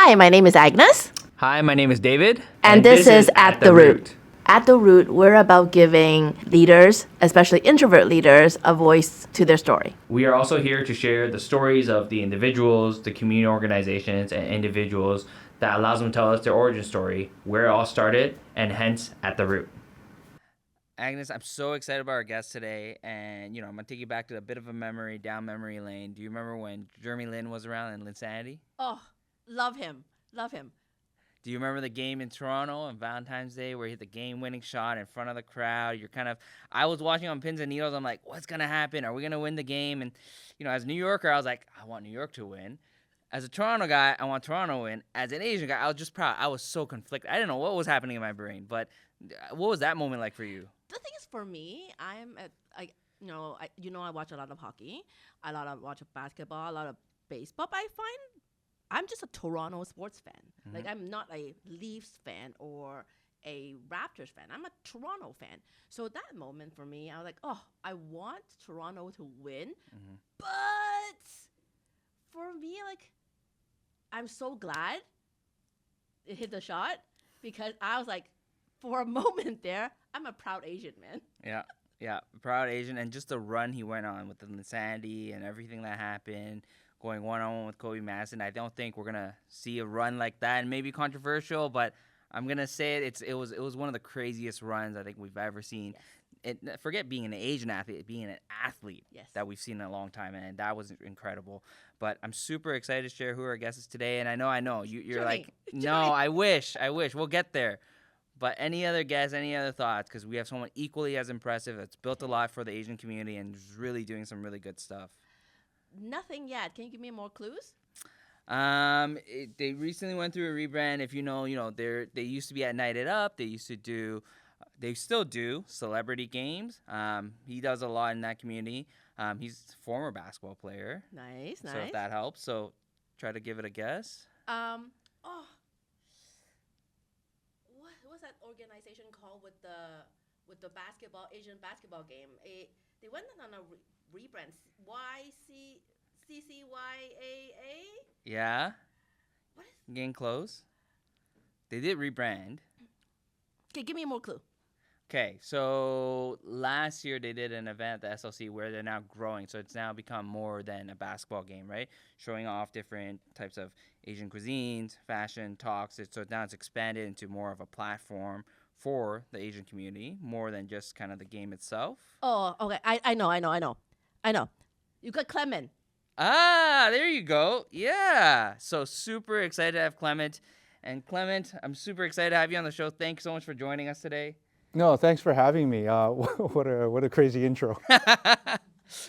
Hi, my name is Agnes. Hi, my name is David. And this is At the Root. At the Root, we're about giving leaders, especially introvert leaders, a voice to their story. We are also here to share the stories of the individuals, the community organizations, and individuals that allows them to tell us their origin story, where it all started, and hence At the Root. Agnes, I'm so excited about our guest today, and I'm gonna take you back to a bit of a memory, down memory lane. Do you remember when Jeremy Lin was around in Linsanity? Oh, love him. Love him. Do you remember the game in Toronto on Valentine's Day where he hit the game-winning shot in front of the crowd? I was watching on pins and needles. I'm like, what's gonna happen? Are we gonna win the game? And as a New Yorker, I was like, I want New York to win. As a Toronto guy, I want Toronto to win. As an Asian guy, I was just proud. I was so conflicted. I didn't know what was happening in my brain. But what was that moment like for you? The thing is, for me, I watch a lot of hockey, watch basketball, a lot of baseball. But I find I'm just a Toronto sports fan. Mm-hmm. Like, I'm not a Leafs fan or a Raptors fan. I'm a Toronto fan. So that moment for me, I was like, oh, I want Toronto to win. Mm-hmm. But for me, like, I'm so glad it hit the shot because I was like, for a moment there, I'm a proud Asian, man. Yeah, proud Asian. And just the run he went on with the insanity and everything that happened, going one-on-one with Kobe Madison. I don't think we're going to see a run like that, and maybe controversial, but I'm going to say it was one of the craziest runs I think we've ever seen. Yes. Forget being an Asian athlete, being an athlete Yes. that we've seen in a long time, and that was incredible. But I'm super excited to share who our guest is today, and I know you're like, no, I wish, we'll get there. But any other guests, any other thoughts? Because we have someone equally as impressive that's built a lot for the Asian community and is really doing some really good stuff. Nothing yet. Can you give me more clues? They recently went through a rebrand. If they used to be at Night It Up. They still do celebrity games. He does a lot in that community. He's a former basketball player. Nice. So if that helps, so try to give it a guess. What was that organization called with the Asian basketball game? They went on a rebrand. CCYAA? Yeah. What is? Getting close. They did rebrand. Okay, give me more clue. Okay, so last year they did an event at the SLC where they're now growing. So it's now become more than a basketball game, right? Showing off different types of Asian cuisines, fashion, talks. So now it's expanded into more of a platform for the Asian community, more than just kind of the game itself. Oh, okay. I know. You got Clement. Ah, there you go. Yeah. So super excited to have Clement. And Clement, I'm super excited to have you on the show. Thanks so much for joining us today. No, thanks for having me. What a crazy intro.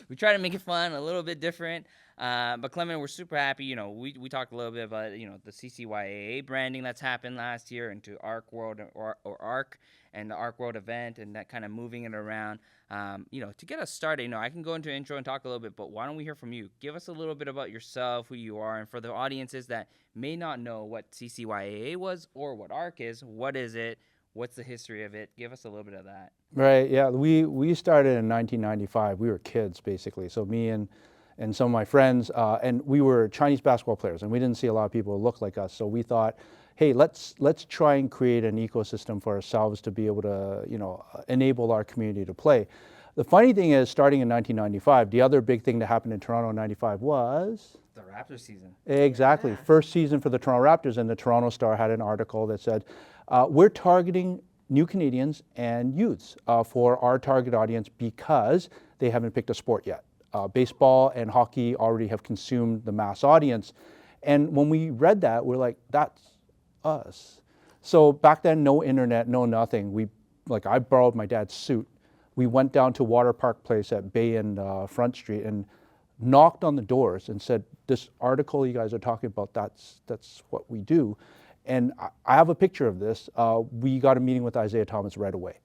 We try to make it fun, a little bit different. But Clement, we're super happy. We talked a little bit about the CCYAA branding that's happened last year into ARC World or ARC and the ARC World event, and that kind of moving it around. To get us started, I can go into intro and talk a little bit, but why don't we hear from you? Give us a little bit about yourself, who you are, and for the audiences that may not know what CCYAA was or what ARC is, what is it? What's the history of it? Give us a little bit of that. Right, yeah, we started in 1995. We were kids, basically. So me and some of my friends, and we were Chinese basketball players, and we didn't see a lot of people who looked like us. So we thought, hey, let's try and create an ecosystem for ourselves to be able to, enable our community to play. The funny thing is, starting in 1995, the other big thing that happened in Toronto in 95 was the Raptors season. Exactly, Yeah. First season for the Toronto Raptors, and the Toronto Star had an article that said, we're targeting new Canadians and youths for our target audience because they haven't picked a sport yet. Baseball and hockey already have consumed the mass audience. And when we read that, we're like, that's us. So back then, no internet, no nothing. I borrowed my dad's suit. We went down to Water Park Place at Bay and Front Street and knocked on the doors and said, this article you guys are talking about, that's what we do. And I have a picture of this. We got a meeting with Isaiah Thomas right away.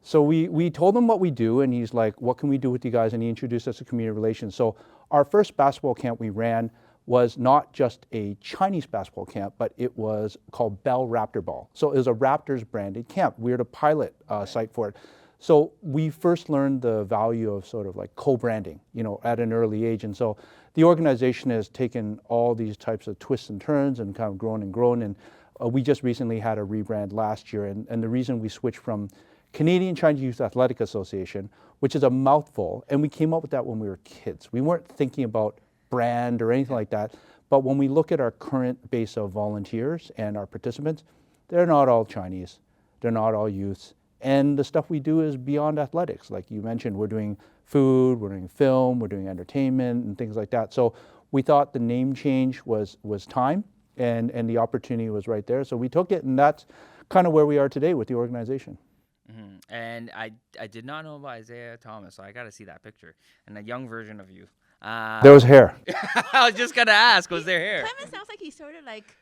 So we told him what we do, and he's like, what can we do with you guys? And he introduced us to community relations. So our first basketball camp we ran was not just a Chinese basketball camp, but it was called Bell Raptor Ball. So it was a Raptors branded camp. We were the pilot site for it. So we first learned the value of sort of like co-branding, at an early age. And so the organization has taken all these types of twists and turns and kind of grown and grown. And we just recently had a rebrand last year. And the reason we switched from Canadian Chinese Youth Athletic Association, which is a mouthful, and we came up with that when we were kids. We weren't thinking about brand or anything like that. But when we look at our current base of volunteers and our participants, they're not all Chinese. They're not all youths. And the stuff we do is beyond athletics. Like you mentioned, we're doing food, we're doing film, we're doing entertainment and things like that. So we thought the name change was time and the opportunity was right there. So we took it, and that's kind of where we are today with the organization. Mm-hmm. And I did not know about Isaiah Thomas, so I got to see that picture and a young version of you. There was hair. I was just going to ask, was there hair? Clement sounds like he started like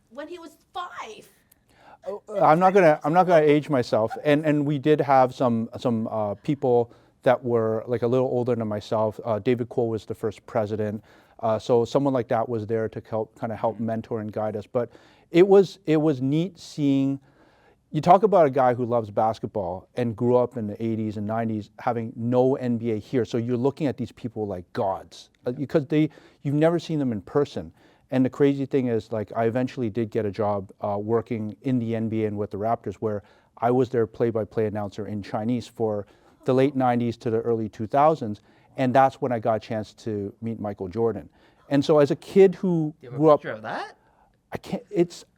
when he was 5. I'm not gonna age myself, and we did have some people that were like a little older than myself. David Kuo was the first president, so someone like that was there to help mentor and guide us. But it was neat seeing. You talk about a guy who loves basketball and grew up in the 80s and 90s having no NBA here. So you're looking at these people like gods because you've never seen them in person. And the crazy thing is, like, I eventually did get a job working in the NBA and with the Raptors, where I was their play-by-play announcer in Chinese for the late 90s to the early 2000s. And that's when I got a chance to meet Michael Jordan. And so as a kid who grew up... Of that?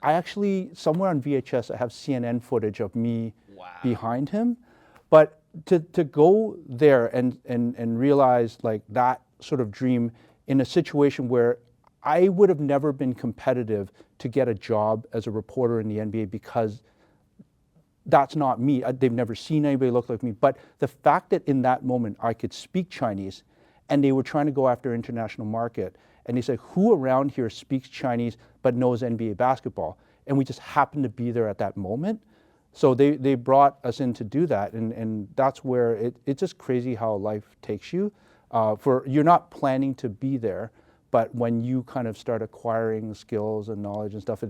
I actually, somewhere on VHS, I have CNN footage of me behind him. But to go there and realize, like, that sort of dream in a situation where I would have never been competitive to get a job as a reporter in the NBA because that's not me. They've never seen anybody look like me. But the fact that in that moment I could speak Chinese and they were trying to go after international market, and they said, who around here speaks Chinese but knows NBA basketball? And we just happened to be there at that moment. So they brought us in to do that. And that's where it's just crazy how life takes you. You're not planning to be there, but when you kind of start acquiring skills and knowledge and stuff,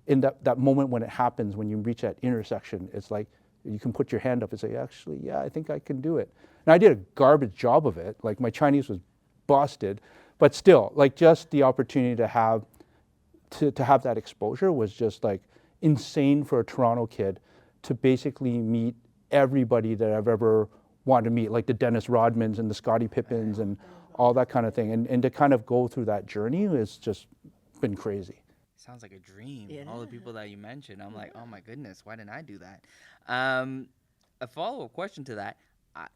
in that moment when it happens, when you reach that intersection, it's like you can put your hand up and say, actually, yeah, I think I can do it. And I did a garbage job of it. Like, my Chinese was busted, but still, like, just the opportunity to have that exposure was just like insane for a Toronto kid to basically meet everybody that I've ever wanted to meet, like the Dennis Rodmans and the Scottie Pippens and all that kind of thing. And to kind of go through that journey has just been crazy. Sounds like a dream. Yeah. All the people that you mentioned, I'm like, oh my goodness, why didn't I do that? A follow-up question to that.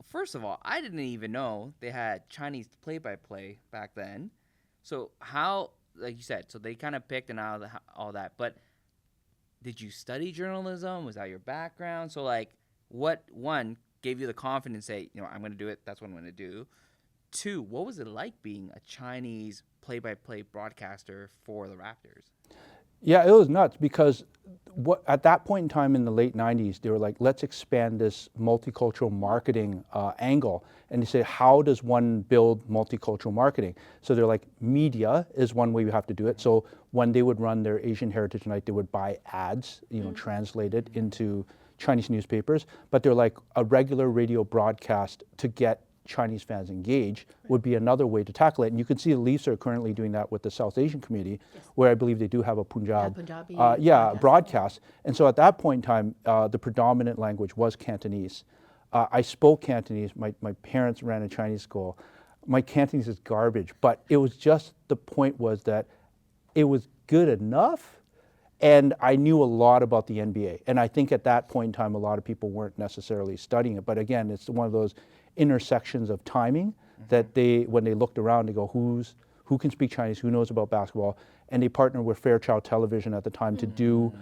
First of all, I didn't even know they had Chinese play-by-play back then. So how, like you said, so they kind of picked and all that. But did you study journalism? Was that your background? So, like, what, one, gave you the confidence to say, I'm going to do it, that's what I'm going to do? 2, what was it like being a Chinese play-by-play broadcaster for the Raptors? Yeah, it was nuts because at that point in time in the late 90s, they were like, let's expand this multicultural marketing angle. And they say, how does one build multicultural marketing? So they're like, media is one way you have to do it. So when they would run their Asian Heritage Night, they would buy ads, translated into Chinese newspapers. But they're like, a regular radio broadcast to get Chinese fans engaged would be another way to tackle it. And you can see the Leafs are currently doing that with the South Asian community, where I believe they do have a Punjabi broadcast. And so at that point in time, the predominant language was Cantonese. I spoke Cantonese. My parents ran a Chinese school. My Cantonese is garbage, but it was just, the point was that it was good enough. And I knew a lot about the NBA. And I think at that point in time, a lot of people weren't necessarily studying it. But again, it's one of those intersections of timing that when they looked around, they go, who can speak Chinese, who knows about basketball? And they partnered with Fairchild Television at the time to do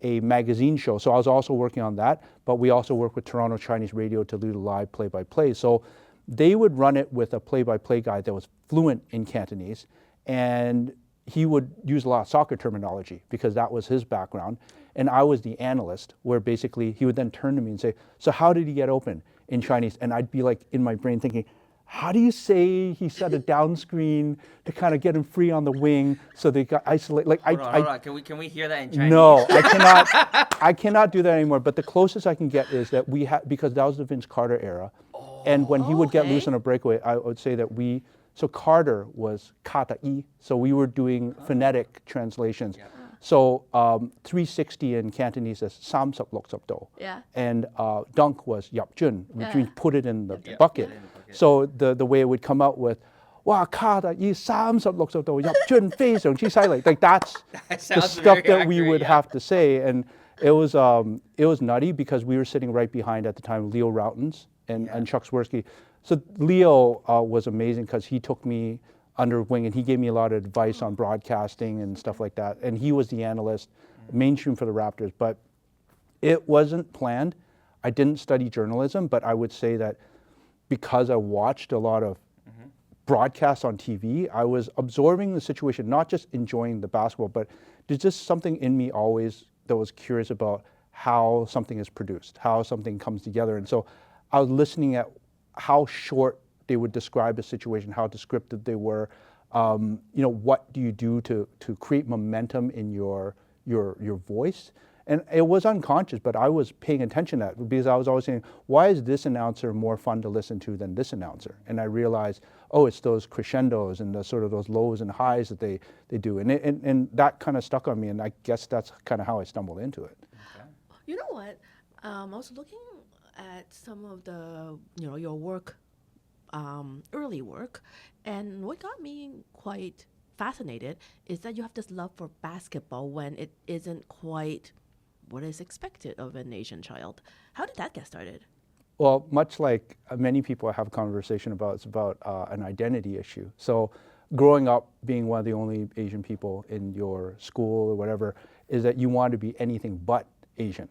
a magazine show. So I was also working on that, but we also worked with Toronto Chinese Radio to do the live play-by-play. So they would run it with a play-by-play guy that was fluent in Cantonese, and he would use a lot of soccer terminology because that was his background. And I was the analyst, where basically he would then turn to me and say, so how did he get open in Chinese? And I'd be like in my brain thinking, how do you say he set a down screen to kind of get him free on the wing so they got isolated? Like Hold on. Can we hear that in Chinese? no, I cannot do that anymore. But the closest I can get is that we had, because that was the Vince Carter era, and when he would get loose on a breakaway, I would say that so Carter was kata i, so we were doing phonetic translations. Yeah. So 360 in Cantonese is sam sup lok sup do. Yeah. And dunk was yap jun, which Yeah. means put it in the Yeah, bucket. put it in the bucket. So the way it would come out with, wow, kata i sam sup lok sup do, yap jun fei song chi sai like that's That the sounds stuff very that we accurate, would yeah. have to say. And it was nutty because we were sitting right behind at the time Leo Routens and Chuck Swirsky. So Leo was amazing because he took me under wing and he gave me a lot of advice on broadcasting and stuff like that. And he was the analyst, mainstream for the Raptors. But it wasn't planned. I didn't study journalism, but I would say that because I watched a lot of broadcasts on TV, I was absorbing the situation, not just enjoying the basketball, but there's just something in me always that was curious about how something is produced, how something comes together. And so I was listening at how short they would describe a situation, how descriptive they were. What do you do to create momentum in your voice? And it was unconscious, but I was paying attention to that because I was always saying, why is this announcer more fun to listen to than this announcer? And I realized, oh, it's those crescendos and the sort of those lows and highs that they do. And that kind of stuck on me, and I guess that's kind of how I stumbled into it. You know what? I was looking at some of the, your work, early work, and what got me quite fascinated is that you have this love for basketball when it isn't quite what is expected of an Asian child. How did that get started? Well, much like many people I have a conversation about, it's about an identity issue. So growing up being one of the only Asian people in your school or whatever is that you want to be anything but Asian.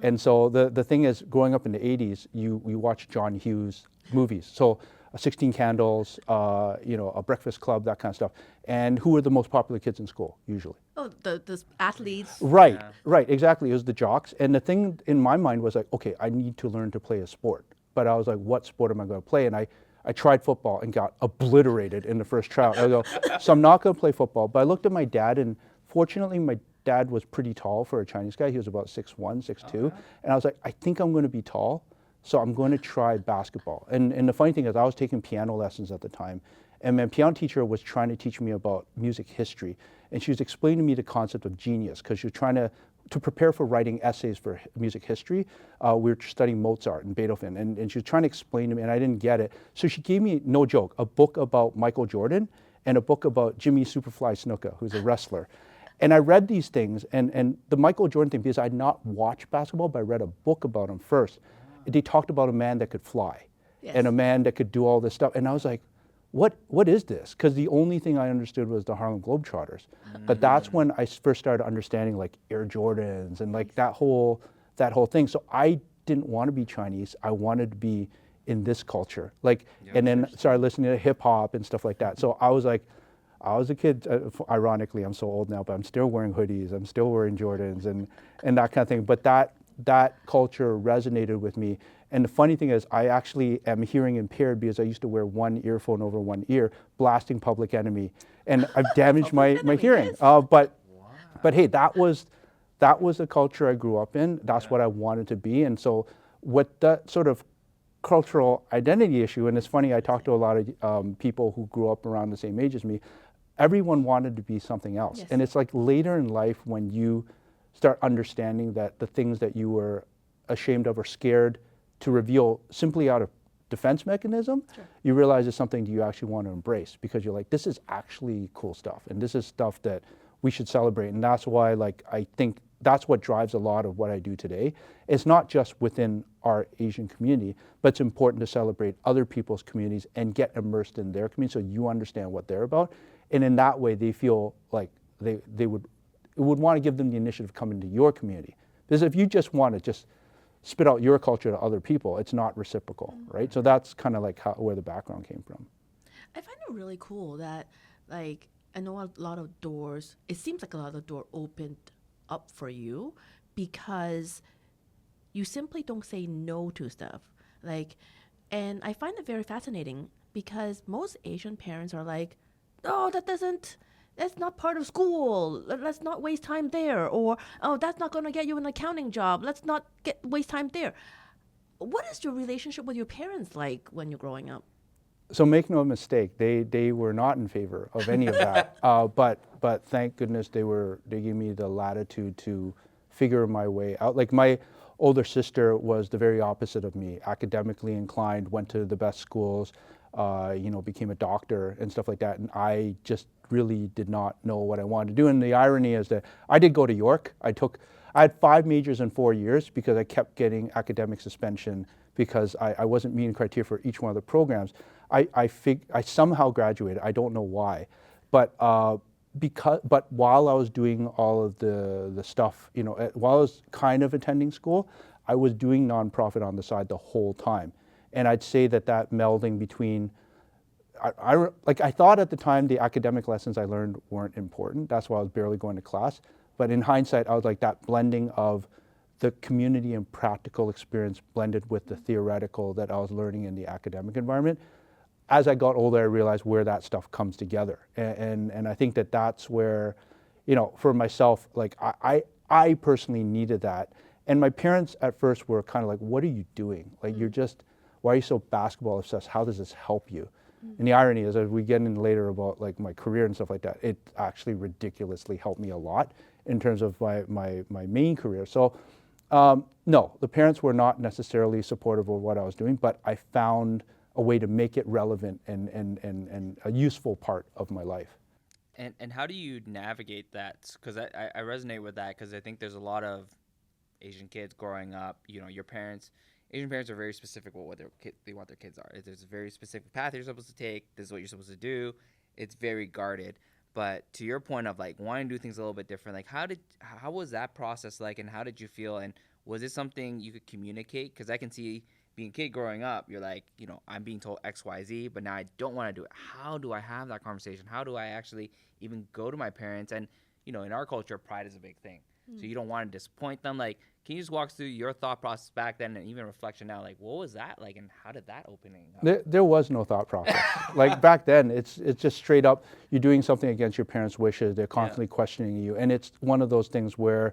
And so the thing is, growing up in the 80s, you watch John Hughes movies. So 16 Candles, A Breakfast Club, that kind of stuff. And who were the most popular kids in school, usually? Oh, the athletes. Right, right, exactly. It was the jocks. And the thing in my mind was like, okay, I need to learn to play a sport. But I was like, what sport am I going to play? And I tried football and got obliterated in the first tryout. I go, so I'm not going to play football. But I looked at my dad, and fortunately, my dad was pretty tall for a Chinese guy. He was about 6'1", 6'2". And I was like, I think I'm going to be tall, so I'm going to try basketball. And the funny thing is, I was taking piano lessons at the time, and my piano teacher was trying to teach me about music history. And she was explaining to me the concept of genius, because she was trying to prepare for writing essays for music history. We were studying Mozart and Beethoven, and she was trying to explain to me, and I didn't get it. So she gave me, no joke, a book about Michael Jordan and a book about Jimmy Superfly Snuka, who's a wrestler. And I read these things, and the Michael Jordan thing, because I had not watched basketball, but I read a book about him first. They talked about a man that could fly, and a man that could do all this stuff. And I was like, what is this? Because the only thing I understood was the Harlem Globetrotters. But that's when I first started understanding like Air Jordans and like that whole thing. So I didn't want to be Chinese. I wanted to be in this culture. And then started listening to hip hop and stuff like that. So I was like, I was a kid, ironically, I'm so old now, but I'm still wearing hoodies, I'm still wearing Jordans and that kind of thing. But that culture resonated with me. And the funny thing is, I actually am hearing impaired because I used to wear one earphone over one ear, blasting Public Enemy. And I've damaged my hearing. But hey, that was the culture I grew up in. That's what I wanted to be. And so with that sort of cultural identity issue, and it's funny, I talked to a lot of people who grew up around the same age as me, everyone wanted to be something else. And it's like later in life when you start understanding that the things that you were ashamed of or scared to reveal simply out of defense mechanism, you realize it's something that you actually want to embrace, because you're like, this is actually cool stuff, and this is stuff that we should celebrate. And that's why, like, I think that's what drives a lot of what I do today. It's not just within our Asian community, but it's important to celebrate other people's communities and get immersed in their community so you understand what they're about. And in that way, they feel like they would want to give them the initiative to come into your community. Because if you just want to just spit out your culture to other people, it's not reciprocal, right? So that's kind of like where the background came from. I find it really cool that, like, I know a lot of doors, it seems like a lot of doors opened up for you because you simply don't say no to stuff. Like, and I find it very fascinating because most Asian parents are like, oh, that's not part of school. Let's not waste time there. Or, oh, that's not going to get you an accounting job. Let's not waste time there. What is your relationship with your parents like when you're growing up? So make no mistake, they were not in favor of any of that. But thank goodness they gave me the latitude to figure my way out. Like my older sister was the very opposite of me, academically inclined, went to the best schools, became a doctor and stuff like that. And I just really did not know what I wanted to do. And the irony is that I did go to York. I had 5 majors in 4 years because I kept getting academic suspension because I wasn't meeting criteria for each one of the programs. I somehow graduated. I don't know why, but while I was doing all of the stuff, while I was kind of attending school, I was doing nonprofit on the side the whole time, and I'd say that melding between I thought at the time the academic lessons I learned weren't important. That's why I was barely going to class. But in hindsight, I was like that blending of the community and practical experience blended with the theoretical that I was learning in the academic environment. As I got older, I realized where that stuff comes together. And I think that that's where, for myself, like I personally needed that. And my parents at first were kind of like, what are you doing? Like, why are you so basketball obsessed? How does this help you? And the irony is, as we get in later about like my career and stuff like that, it actually ridiculously helped me a lot in terms of my main career. So no, the parents were not necessarily supportive of what I was doing, but I found a way to make it relevant and a useful part of my life. And how do you navigate that? Because I resonate with that, because I think there's a lot of Asian kids growing up, Asian parents are very specific with what they want their kids are. There's a very specific path you're supposed to take. This is what you're supposed to do. It's very guarded. But to your point of like wanting to do things a little bit different, like how was that process like, and how did you feel? And was it something you could communicate? Because I can see being a kid growing up, you're like, I'm being told X, Y, Z, but now I don't want to do it. How do I have that conversation? How do I actually even go to my parents? And, in our culture, pride is a big thing. So you don't want to disappoint them. Like, can you just walk through your thought process back then and even reflection now? Like, what was that like, and how did that opening up? There was no thought process. Like back then, it's just straight up, you're doing something against your parents' wishes. They're constantly questioning you. And it's one of those things where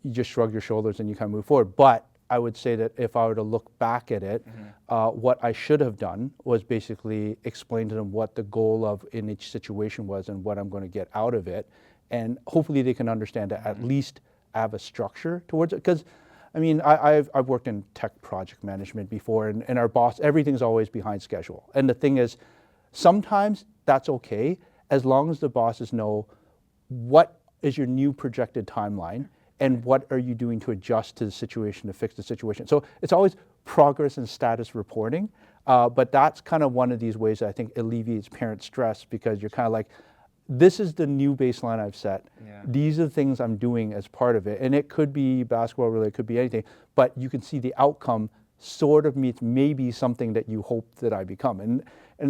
you just shrug your shoulders and you kind of move forward. But I would say that if I were to look back at it, what I should have done was basically explain to them what the goal in each situation was and what I'm going to get out of it. And hopefully they can understand that at least I have a structure towards it. Because, I've worked in tech project management before, and our boss, everything's always behind schedule. And the thing is, sometimes that's okay, as long as the bosses know what is your new projected timeline and what are you doing to adjust to the situation, to fix the situation. So it's always progress and status reporting, but that's kind of one of these ways that I think alleviates parent stress, because you're kind of like, this is the new baseline I've set. Yeah. These are the things I'm doing as part of it. And it could be basketball related, it could be anything, but you can see the outcome sort of meets maybe something that you hope that I become. And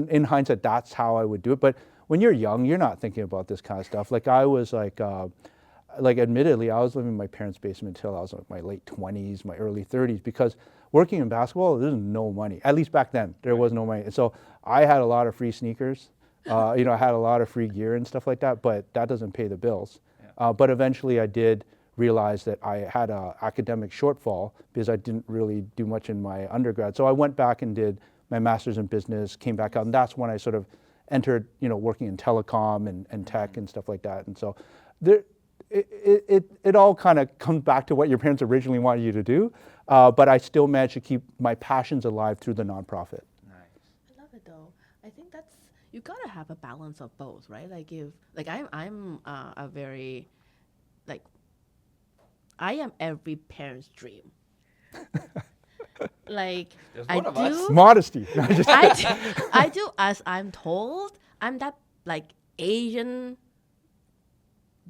in hindsight, that's how I would do it. But when you're young, you're not thinking about this kind of stuff. Like I was admittedly, I was living in my parents' basement until I was in my late 20s, my early 30s, because working in basketball, there's no money. At least back then, there was no money. And so I had a lot of free sneakers. I had a lot of free gear and stuff like that, but that doesn't pay the bills. Yeah. But eventually I did realize that I had an academic shortfall because I didn't really do much in my undergrad. So I went back and did my master's in business, came back out, and that's when I sort of entered, working in telecom and tech and stuff like that. And so it all kind of comes back to what your parents originally wanted you to do, but I still managed to keep my passions alive through the nonprofit. I love it though. I think you gotta have a balance of both, right? I'm a very, I am every parent's dream. There's I one of us. do, Modesty. I do as I'm told. I'm that Asian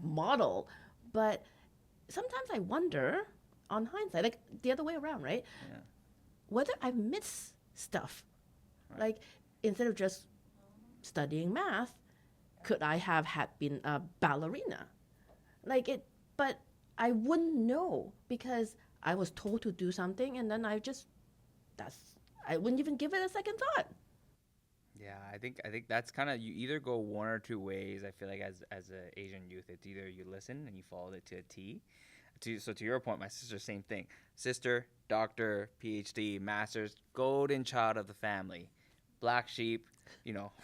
model, but sometimes I wonder, on hindsight, the other way around, right? Yeah. Whether I've missed stuff, instead of just studying math, could I have been a ballerina? But I wouldn't know, because I was told to do something and then I wouldn't even give it a second thought. Yeah. Yeah, I think that's kind of, you either go one or two ways. I feel like as an Asian youth, it's either you listen and you follow it to a T. So to your point, my sister, same thing. Sister, doctor, PhD, master's, golden child of the family, black sheep,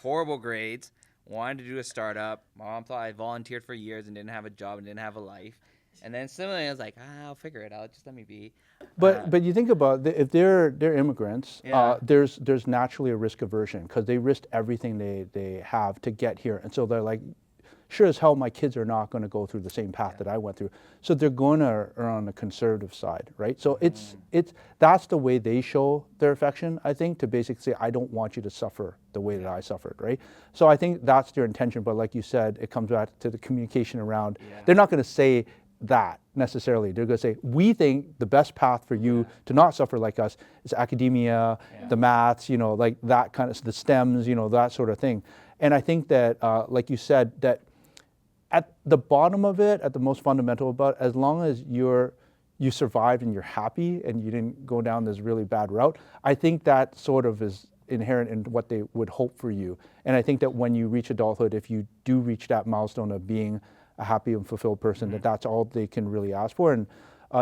horrible grades. Wanted to do a startup. My mom thought I volunteered for years and didn't have a job and didn't have a life. And then similarly, I was like, I'll figure it out. Just let me be. But you think about if they're immigrants, Yeah. there's naturally a risk aversion because they risked everything they have to get here, and so they're like, sure as hell my kids are not going to go through the same path that I went through. So they're going to err on the conservative side, right? So it's that's the way they show their affection, I think, to basically say, I don't want you to suffer the way that I suffered, right? So I think that's their intention. But like you said, it comes back to the communication around. They're not going to say that necessarily. They're going to say, we think the best path for you to not suffer like us is academia, the maths, like that kind of, the STEMs, that sort of thing. And I think that, like you said, that at the bottom of it, at the most fundamental about, as long as you survived and you're happy and you didn't go down this really bad route, I think that sort of is inherent in what they would hope for you. And I think that when you reach adulthood, if you do reach that milestone of being a happy and fulfilled person, that's all they can really ask for. And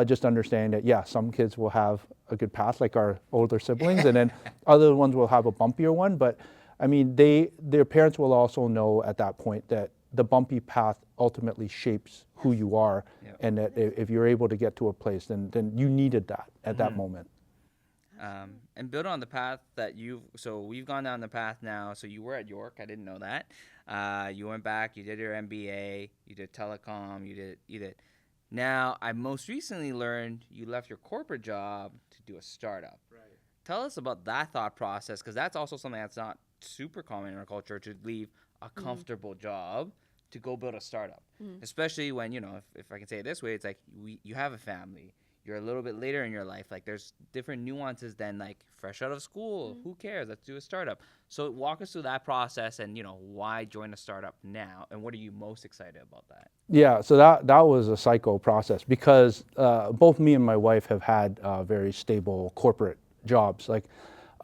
just understand that, yeah, some kids will have a good path, like our older siblings, and then other ones will have a bumpier one. But I mean, their parents will also know at that point that the bumpy path ultimately shapes who you are, and that if you're able to get to a place, then you needed that at that moment. And build on the path that so we've gone down the path now. So you were at York. I didn't know that. You went back, you did your MBA, you did telecom, you did. Now, I most recently learned you left your corporate job to do a startup. Right. Tell us about that thought process, because that's also something that's not super common in our culture, to leave a comfortable job to go build a startup. Especially when, if I can say it this way, it's like you have a family. You're a little bit later in your life. Like, there's different nuances than, like, fresh out of school. Who cares? Let's do a startup. So walk us through that process and, why join a startup now? And what are you most excited about that? Yeah, so that was a psycho process because both me and my wife have had very stable corporate jobs.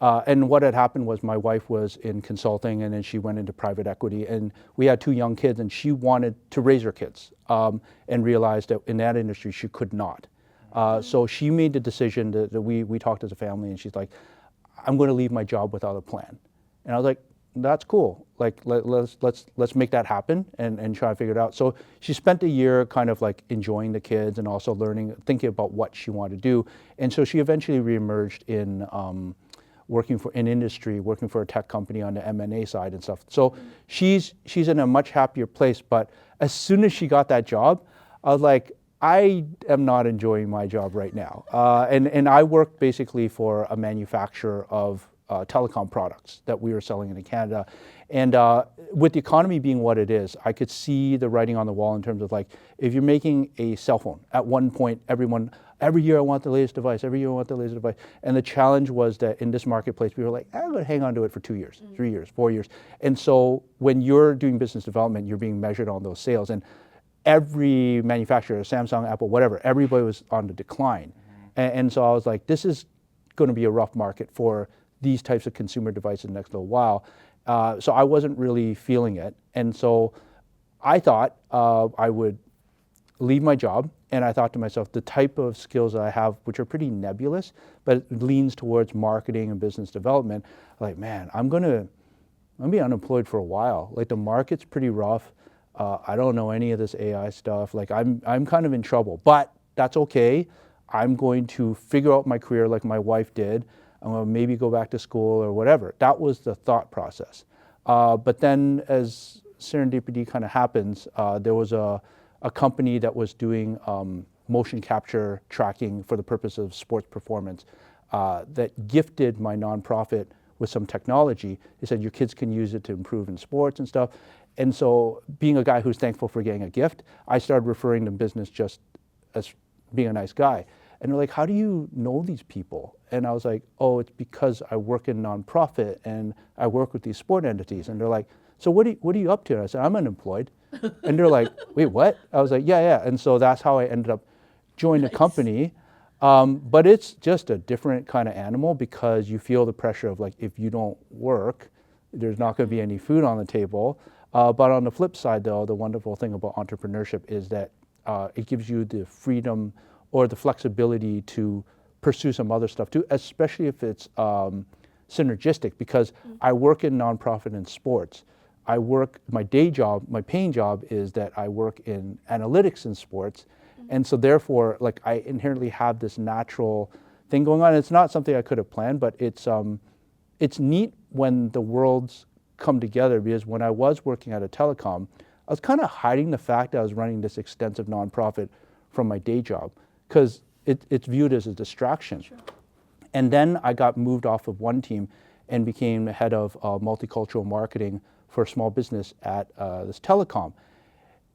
And what had happened was my wife was in consulting, and then she went into private equity, and we had 2 young kids, and she wanted to raise her kids and realized that in that industry she could not. So she made the decision that we talked as a family, and she's like, I'm going to leave my job without a plan. And I was like, that's cool. Like, let's make that happen and try to figure it out. So she spent a year kind of like enjoying the kids and also learning, thinking about what she wanted to do. And so she eventually reemerged in working for a tech company on the M&A side and stuff. So she's in a much happier place. But as soon as she got that job, I was like, I am not enjoying my job right now. And I worked basically for a manufacturer of telecom products that we were selling in Canada. And with the economy being what it is, I could see the writing on the wall in terms of, like, if you're making a cell phone, at one point, every year I want the latest device, And the challenge was that in this marketplace, we were like, I'm going to hang on to it for 2 years, 3 years, 4 years. And so when you're doing business development, you're being measured on those sales. And every manufacturer, Samsung, Apple, whatever, everybody was on the decline. And so I was like, this is going to be a rough market for these types of consumer devices in the next little while. So I wasn't really feeling it. And so I thought I would leave my job. And I thought to myself, the type of skills that I have, which are pretty nebulous, but it leans towards marketing and business development, like, man, I'm going to be unemployed for a while. Like, the market's pretty rough. I don't know any of this AI stuff. Like, I'm kind of in trouble, but that's okay. I'm going to figure out my career like my wife did. I'm going to maybe go back to school or whatever. That was the thought process. But then as serendipity kind of happens, there was a company that was doing motion capture tracking for the purpose of sports performance that gifted my nonprofit with some technology. They said, your kids can use it to improve in sports and stuff. And so, being a guy who's thankful for getting a gift, I started referring to business just as being a nice guy. And they're like, how do you know these people? And I was like, oh, it's because I work in nonprofit and I work with these sport entities. And they're like, so what are you up to? And I said, I'm unemployed. And they're like, wait, what? I was like, yeah. And so that's how I ended up joining the company. But it's just a different kind of animal because you feel the pressure of, like, if you don't work, there's not going to be any food on the table. But on the flip side, though, the wonderful thing about entrepreneurship is that it gives you the freedom or the flexibility to pursue some other stuff too, especially if it's synergistic. Because I work in nonprofit and sports. My day job, my paying job is that I work in analytics in sports. And so therefore, like, I inherently have this natural thing going on. It's not something I could have planned, but it's neat when the worlds come together, because when I was working at a telecom, I was kind of hiding the fact that I was running this extensive nonprofit from my day job, because it's viewed as a distraction. Sure. And then I got moved off of one team and became the head of multicultural marketing for a small business at this telecom.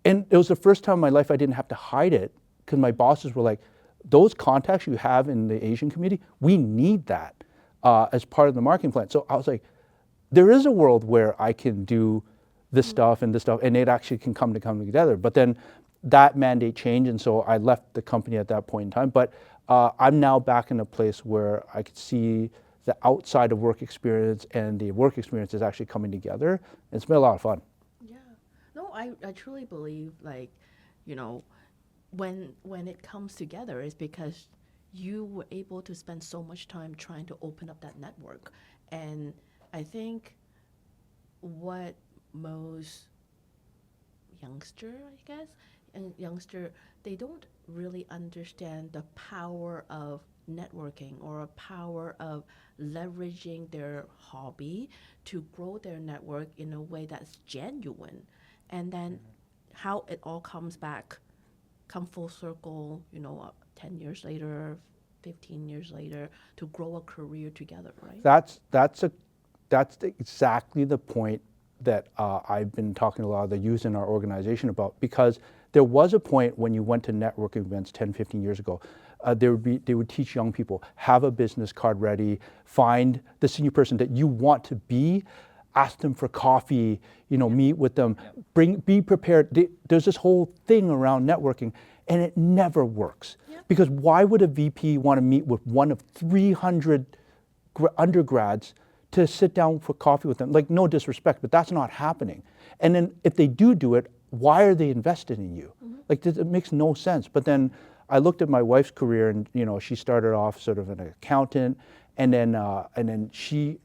And it was the first time in my life I didn't have to hide it, because my bosses were like, those contacts you have in the Asian community, we need that as part of the marketing plan. So I was like, there is a world where I can do this stuff, and it actually can come together. But then that mandate changed, and so I left the company at that point in time. But I'm now back in a place where I could see the outside of work experience and the work experience is actually coming together. It's been a lot of fun. Yeah. No, I truly believe, like, you know, when it comes together is because you were able to spend so much time trying to open up that network. And I think what most youngster, they don't really understand the power of networking or a power of leveraging their hobby to grow their network in a way that's genuine. And then how it all comes back, come full circle, 10 years later, 15 years later, to grow a career together, right? That's exactly the point that I've been talking to a lot of the youth in our organization about, because there was a point when you went to networking events 10, 15 years ago, they would teach young people, have a business card ready, find the senior person that you want to be, ask them for coffee, meet with them, be prepared. There's this whole thing around networking, and it never works. Because why would a VP want to meet with one of 300 undergrads to sit down for coffee with them? Like, no disrespect, but that's not happening. And then if they do it, why are they invested in you? Like, it makes no sense. But then I looked at my wife's career, and she started off sort of an accountant, and then she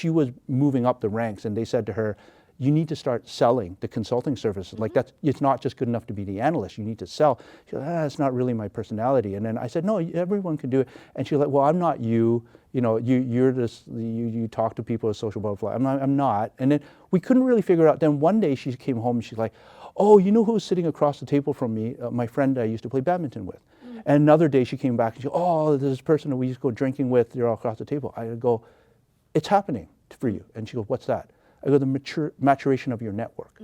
was moving up the ranks, and they said to her, you need to start selling the consulting services. Like, it's not just good enough to be the analyst, you need to sell. She goes, that's not really my personality. And then I said, no, everyone can do it. And she's like, well, I'm not you. You're this, you talk to people as social butterfly. I'm not. And then we couldn't really figure out. Then one day she came home and she's like, oh, you know who's sitting across the table from me? My friend I used to play badminton with. And another day she came back and she goes, oh, there's this person that we used to go drinking with, they're all across the table. I go, it's happening for you. And she goes, what's that? I go, the maturation of your network.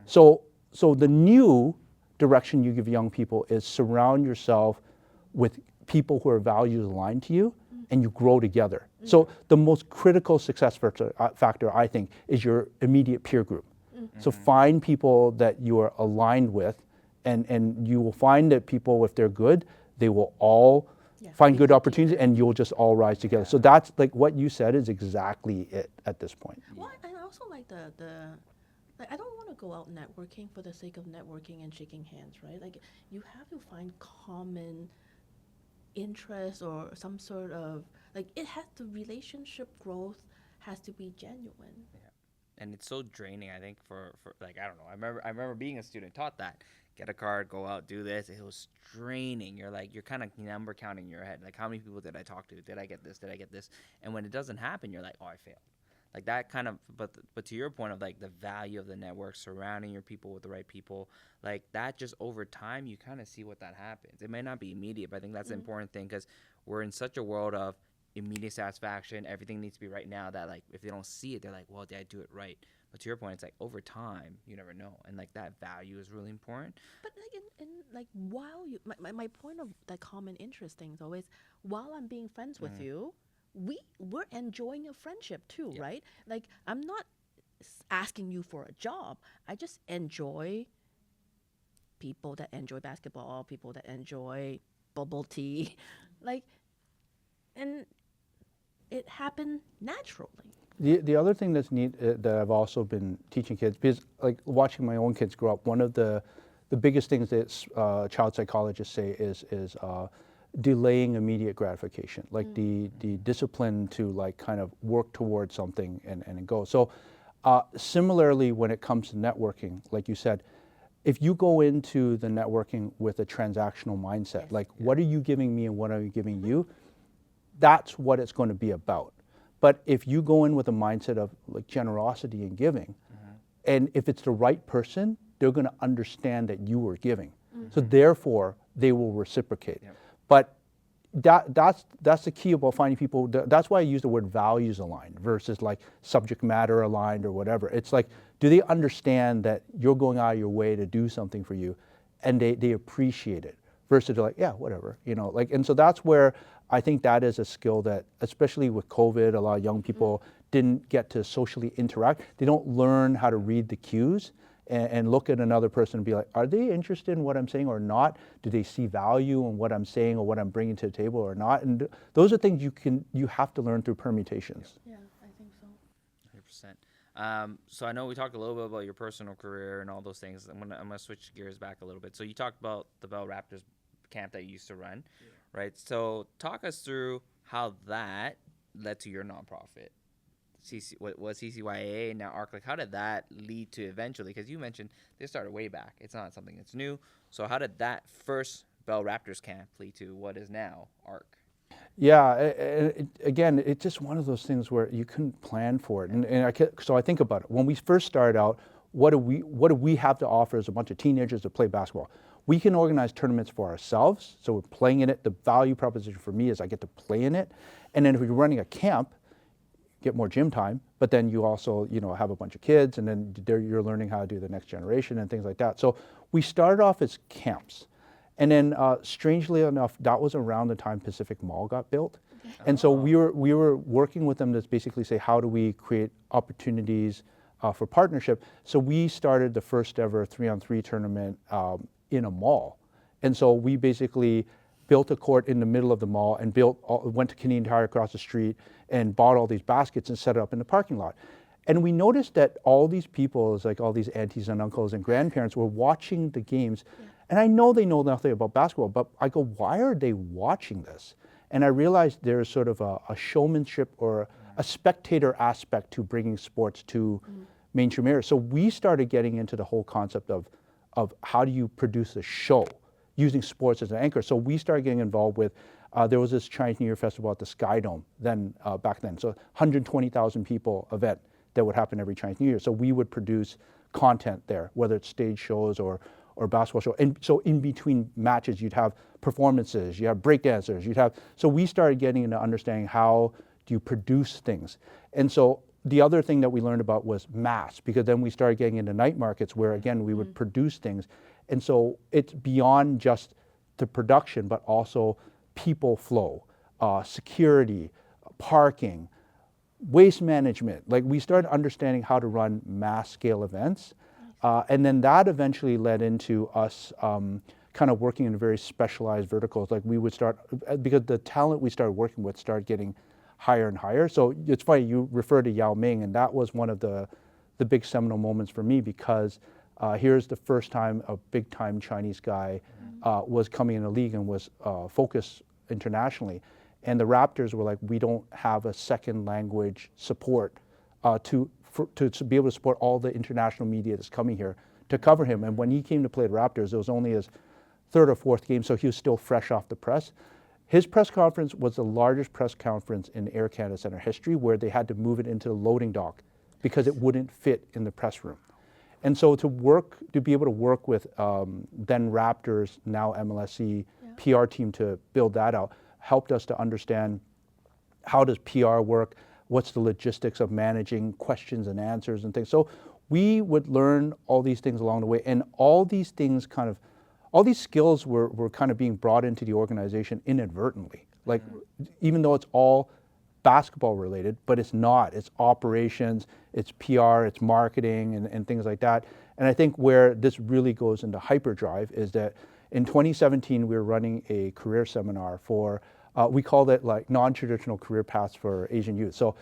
So the new direction you give young people is surround yourself with people who are values aligned to you, and you grow together. So the most critical success factor, I think, is your immediate peer group. So find people that you are aligned with, and you will find that people, if they're good, they will all find good opportunities, and you'll just all rise together. So that's, like, what you said is exactly it at this point. Well, I also like like, I don't want to go out networking for the sake of networking and shaking hands, right? Like, you have to find common interest or some sort of, like, the relationship growth has to be genuine. And it's so draining, I think, for like, I don't know. I remember being a student, taught that. Get a card, go out, do this. It was draining. You're kind of number counting in your head. Like, how many people did I talk to? Did I get this? Did I get this? And when it doesn't happen, you're like, oh, I failed. Like, that kind of, but to your point of, like, the value of the network, surrounding your people with the right people, like, that just over time, you kind of see what that happens. It may not be immediate, but I think that's the important thing, because we're in such a world of immediate satisfaction. Everything needs to be right now, that, like, if they don't see it, they're like, well, did I do it right? But to your point, it's like, over time, you never know. And, like, that value is really important. But, like, like, while you, my point of that common interest thing is always, while I'm being friends with you, we're enjoying a friendship too, right? Like, I'm not asking you for a job. I just enjoy people that enjoy basketball, people that enjoy bubble tea, like, and it happened naturally. The other thing that's neat that I've also been teaching kids, because like watching my own kids grow up, one of the biggest things that child psychologists say is delaying immediate gratification, like the discipline to like kind of work towards something and go. So similarly, when it comes to networking, like you said, if you go into the networking with a transactional mindset, like what are you giving me and what are you giving you, that's what it's going to be about. But if you go in with a mindset of like generosity and giving, and if it's the right person, they're going to understand that you were giving. So therefore, they will reciprocate. But that's the key about finding people. That's why I use the word values aligned versus like subject matter aligned or whatever. It's like, do they understand that you're going out of your way to do something for you, and they appreciate it versus they're like, yeah, whatever, you know, like. And so that's where I think that is a skill that, especially with COVID, a lot of young people didn't get to socially interact. They don't learn how to read the cues and look at another person and be like, are they interested in what I'm saying or not? Do they see value in what I'm saying or what I'm bringing to the table or not? And those are things you have to learn through permutations. Yeah, I think so. 100%. So I know we talked a little bit about your personal career and all those things. I'm gonna switch gears back a little bit. So you talked about the Bell Raptors camp that you used to run, right? So talk us through how that led to your nonprofit. What was CCYAA and now ARC? Like, how did that lead to eventually? Because you mentioned they started way back. It's not something that's new. So how did that first Bell Raptors camp lead to what is now ARC? Yeah, again, it's just one of those things where you couldn't plan for it. So I think about it. When we first started out, what do we have to offer as a bunch of teenagers to play basketball? We can organize tournaments for ourselves, so we're playing in it. The value proposition for me is I get to play in it. And then if you're running a camp, get more gym time, but then you also, you know, have a bunch of kids, and then you're learning how to do the next generation and things like that. So we started off as camps. And then strangely enough, that was around the time Pacific Mall got built. And so we were working with them to basically say, how do we create opportunities for partnership? So we started the first ever 3-on-3 tournament in a mall. And so we basically built a court in the middle of the mall and went to Canadian Tire across the street and bought all these baskets and set it up in the parking lot. And we noticed that all these people, like all these aunties and uncles and grandparents, were watching the games. And I know they know nothing about basketball, but I go, why are they watching this? And I realized there's sort of a showmanship or a spectator aspect to bringing sports to mainstream areas. So we started getting into the whole concept of how do you produce a show using sports as an anchor. So we started getting involved with, there was this Chinese New Year festival at the Sky Dome back then. So 120,000 people event that would happen every Chinese New Year. So we would produce content there, whether it's stage shows or basketball show. And so in between matches, you'd have performances, you have breakdancers, so we started getting into understanding how do you produce things. And so the other thing that we learned about was mass, because then we started getting into night markets where again, we would produce things. And so it's beyond just the production, but also people flow, security, parking, waste management. Like we started understanding how to run mass scale events. And then that eventually led into us kind of working in very specialized verticals. Like we would start, because the talent we started working with started getting higher and higher. So it's funny, you refer to Yao Ming, and that was one of the big seminal moments for me, because here's the first time a big time Chinese guy was coming in the league and was focused internationally. And the Raptors were like, we don't have a second language support to be able to support all the international media that's coming here to cover him. And when he came to play the Raptors, it was only his third or fourth game, so he was still fresh off the press. His press conference was the largest press conference in Air Canada Centre history, where they had to move it into the loading dock because it wouldn't fit in the press room. And so to be able to work with then Raptors, now MLSE PR team to build that out, helped us to understand how does PR work, what's the logistics of managing questions and answers and things. So we would learn all these things along the way, and all these things all these skills were kind of being brought into the organization inadvertently. Like, even though it's all basketball related, but it's not. It's operations, it's PR, it's marketing, and things like that. And I think where this really goes into hyperdrive is that in 2017, we were running a career seminar for, we called it like non-traditional career paths for Asian youth. So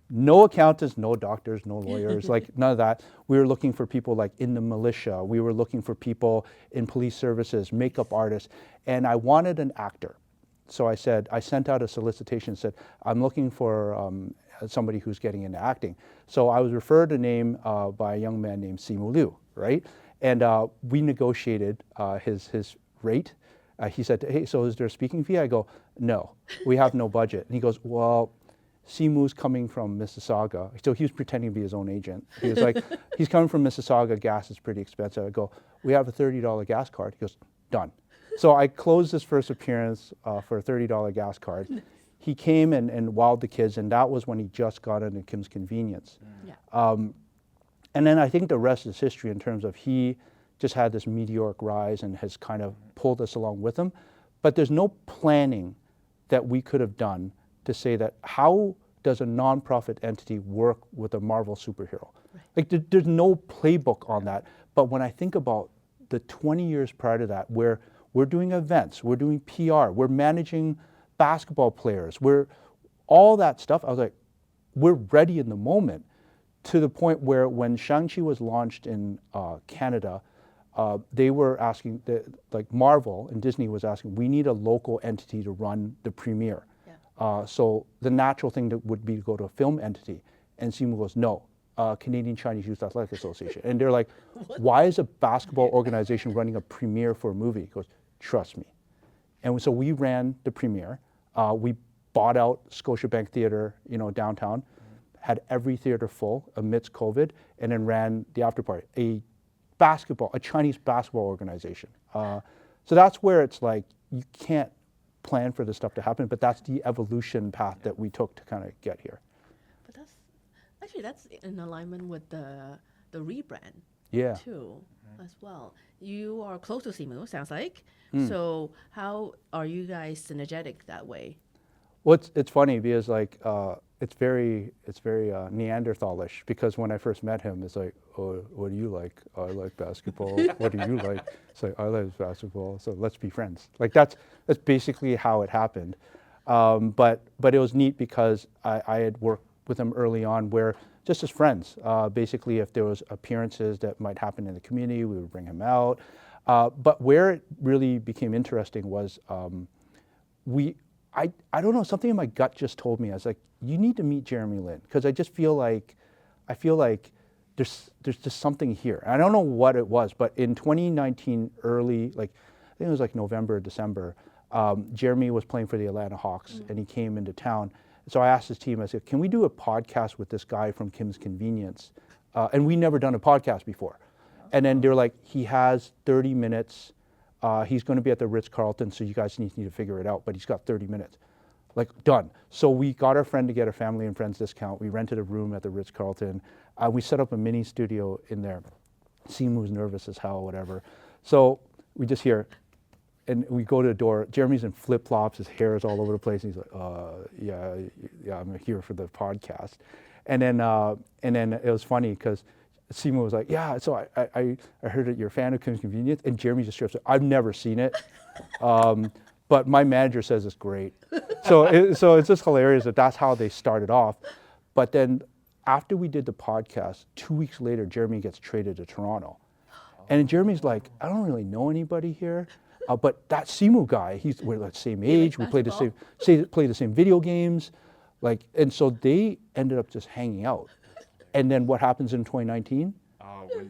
No accountants, no doctors, no lawyers, like none of that. We were looking for people like in the militia. We were looking for people in police services, makeup artists, and I wanted an actor. So I sent out a solicitation and said, I'm looking for somebody who's getting into acting. So I was referred a name by a young man named Simu Liu, right? And we negotiated his rate. He said, hey, so is there a speaking fee? I go, no, we have no budget. And he goes, well, Simu's coming from Mississauga. So he was pretending to be his own agent. He was like, he's coming from Mississauga, gas is pretty expensive. I go, we have a $30 gas card. He goes, done. So I closed his first appearance for a $30 gas card. He came and wowed the kids, and that was when he just got into Kim's Convenience. Yeah. And then I think the rest is history in terms of he just had this meteoric rise and has kind of pulled us along with him. But there's no planning that we could have done to say that how does a nonprofit entity work with a Marvel superhero? Right. Like there's no playbook on that. But when I think about the 20 years prior to that, where we're doing events, we're doing PR, we're managing basketball players, we're all that stuff, I was like, we're ready in the moment, to the point where when Shang-Chi was launched in Canada, they were asking, like Marvel and Disney was asking, we need a local entity to run the premiere. Yeah. So the natural thing would be to go to a film entity. And Simu goes, no, Canadian Chinese Youth Athletic Association. And they're like, why is a basketball organization running a premiere for a movie? He goes, trust me. And so we ran the premiere. We bought out Scotiabank Theatre, downtown, had every theater full amidst COVID, and then ran the after party, a Chinese basketball organization. So that's where it's like, you can't plan for this stuff to happen, but that's the evolution path that we took to kind of get here. But that's in alignment with the rebrand Yeah. too, as well. You are close to Simu, sounds like. So how are you guys synergetic that way? Well, it's funny because like it's very Neanderthalish, because when I first met him, it's like, oh, what do you like? I like basketball. What do you like? It's like, I like basketball, so let's be friends. Like that's basically how it happened. But it was neat because I had worked with him early on, where just as friends, basically if there was appearances that might happen in the community, we would bring him out. But where it really became interesting was I don't know, something in my gut just told me, I was like, you need to meet Jeremy Lin, because I feel like there's just something here. And I don't know what it was, but in 2019 early, like I think it was like November, December, Jeremy was playing for the Atlanta Hawks and he came into town. So I asked his team, I said, can we do a podcast with this guy from Kim's Convenience? And we never done a podcast before. And then they're like, he has 30 minutes. He's going to be at the Ritz-Carlton, so you guys need to figure it out, but he's got 30 minutes. Like, done. So we got our friend to get a family and friends discount. We rented a room at the Ritz-Carlton. We set up a mini studio in there. Simu's nervous as hell, whatever. So we just hear, and we go to the door. Jeremy's in flip-flops. His hair is all over the place. He's like, yeah, I'm here for the podcast. And then it was funny because Simu was like, yeah, so I heard that you're a fan of Kim's Convenience, and Jeremy just strips it. I've never seen it, but my manager says it's great. So it's just hilarious that that's how they started off. But then after we did the podcast, 2 weeks later, Jeremy gets traded to Toronto. And Jeremy's like, I don't really know anybody here, but that Simu guy, we're the same age, we played the same video games, and so they ended up just hanging out. And then what happens in 2019?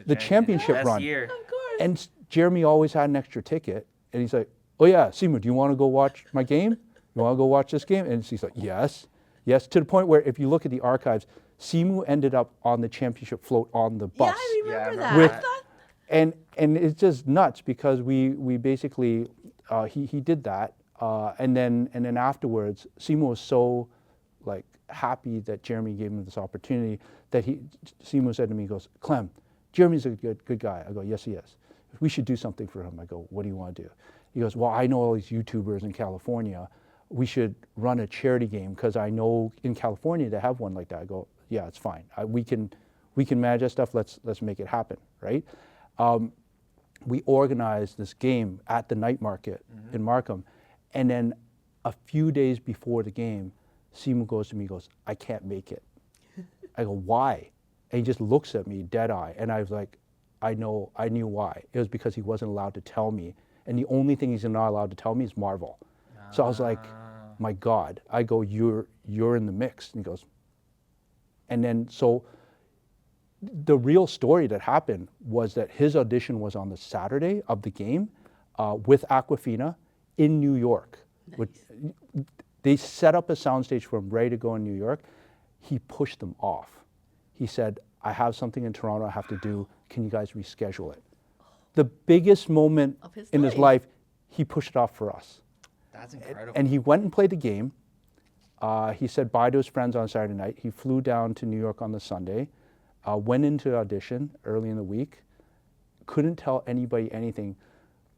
The championship run. Year. Of course. And Jeremy always had an extra ticket. And he's like, oh yeah, Simu, do you want to go watch my game? You want to go watch this game? And he's like, yes. Yes, to the point where if you look at the archives, Simu ended up on the championship float on the bus. Yeah, I remember that. With- I thought, And it's just nuts because we basically, he did that. And then afterwards, Simu was so happy that Jeremy gave him this opportunity that Simu said to me, he goes, Clem, Jeremy's a good guy. I go, yes, he is. We should do something for him. I go, what do you want to do? He goes, well, I know all these YouTubers in California. We should run a charity game because I know in California they have one like that. I go, yeah, it's fine. We can manage that stuff. Let's make it happen, right? We organized this game at the night market in Markham, and then a few days before the game, Simu goes to me, he goes, I can't make it. I go, why? And he just looks at me dead eye. And I was like, I knew why. It was because he wasn't allowed to tell me. And the only thing he's not allowed to tell me is Marvel. So I was like, my God. I go, you're in the mix. And he goes, and then so the real story that happened was that his audition was on the Saturday of the game with Aquafina in New York. Nice. They set up a soundstage for him ready to go in New York. He pushed them off. He said, I have something in Toronto I have to do. Can you guys reschedule it? The biggest moment Of his in his life. life, he pushed it off for us. That's incredible. And he went and played the game. He said bye to his friends on Saturday night. He flew down to New York on the Sunday, went into the audition early in the week, couldn't tell anybody anything.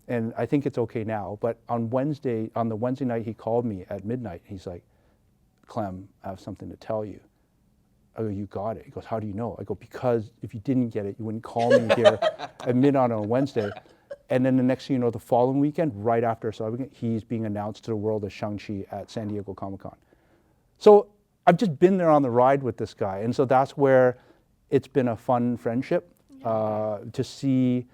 And I think it's okay now, but on the Wednesday night, he called me at midnight. He's like, Clem, I have something to tell you. I go, you got it. He goes, how do you know? I go, because if you didn't get it, you wouldn't call me here at midnight on a Wednesday. And then the next thing you know, the following weekend, right after Celebrate, he's being announced to the world as Shang-Chi at San Diego Comic-Con. So I've just been there on the ride with this guy. And so that's where it's been a fun friendship to see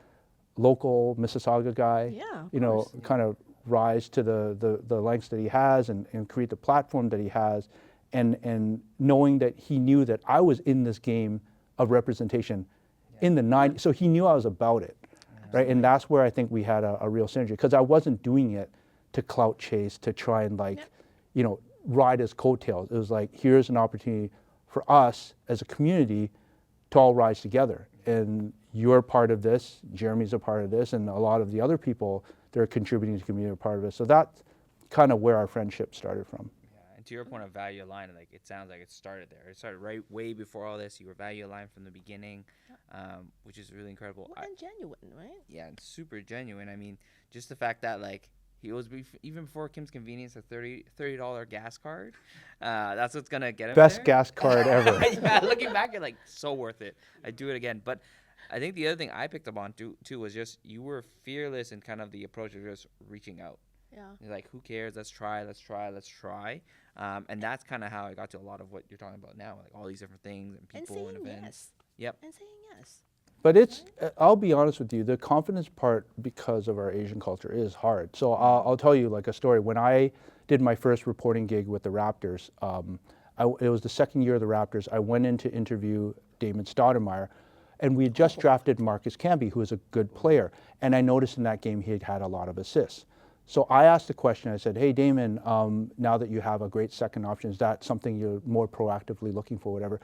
local Mississauga guy, Yeah, of you know, course. kind of rise to the lengths that he has and create the platform that he has. And knowing that he knew that I was in this game of representation in the 90s. So he knew I was about it, right? And that's where I think we had a real synergy, because I wasn't doing it to clout chase, to try and you know, ride his coattails. It was like, here's an opportunity for us as a community to all rise together. And you're part of this, Jeremy's a part of this, and a lot of the other people that are contributing to the community are part of this. So that's kind of where our friendship started from. Yeah, and to your point of value aligned, like it sounds like it started there. It started right way before all this. You were value aligned from the beginning, which is really incredible. Well, and genuine, right? Yeah, and super genuine. I mean, just the fact that like he was even before Kim's Convenience, a $30 gas card. That's what's gonna get him Best there. gas card ever. Yeah, looking back, you're like so worth it. I'd do it again. But I think the other thing I picked up on too was just you were fearless in kind of the approach of just reaching out. Yeah. You're like, who cares? Let's try. And that's kind of how I got to a lot of what you're talking about now, like all these different things and And people and saying events. yes. Yep. And saying yes. But it's, I'll be honest with you, the confidence part, because of our Asian culture, is hard. So I'll tell you like a story. When I did my first reporting gig with the Raptors, it was the second year of the Raptors. I went in to interview Damon Stoudemire, and we had just drafted Marcus Camby, who is a good player. And I noticed in that game he had had a lot of assists. So I asked the question, I said, hey, Damon, now that you have a great second option, is that something you're more proactively looking for, whatever?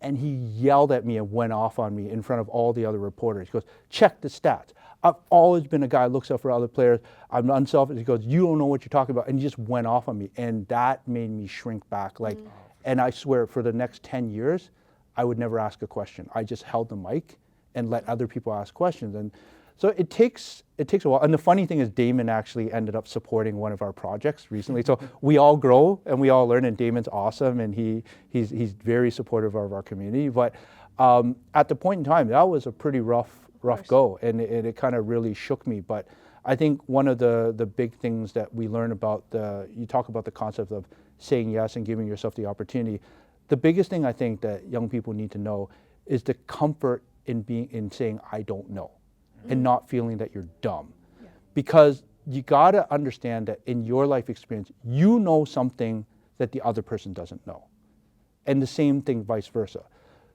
And he yelled at me and went off on me in front of all the other reporters. He goes, check the stats. I've always been a guy who looks out for other players. I'm unselfish. He goes, you don't know what you're talking about. And he just went off on me. And that made me shrink back. Like, and I swear for the next 10 years, I would never ask a question. I just held the mic and let other people ask questions. And so it takes a while. And the funny thing is Damon actually ended up supporting one of our projects recently. So we all grow and we all learn, and Damon's awesome, and he's very supportive of our community. But at the point in time, that was a pretty rough go, and it kind of really shook me. But I think one of the big things that we learn about you talk about the concept of saying yes and giving yourself the opportunity. The biggest thing I think that young people need to know is the comfort in saying I don't know. And not feeling that you're dumb. Yeah. Because you gotta understand that in your life experience, you know something that the other person doesn't know. And the same thing vice versa.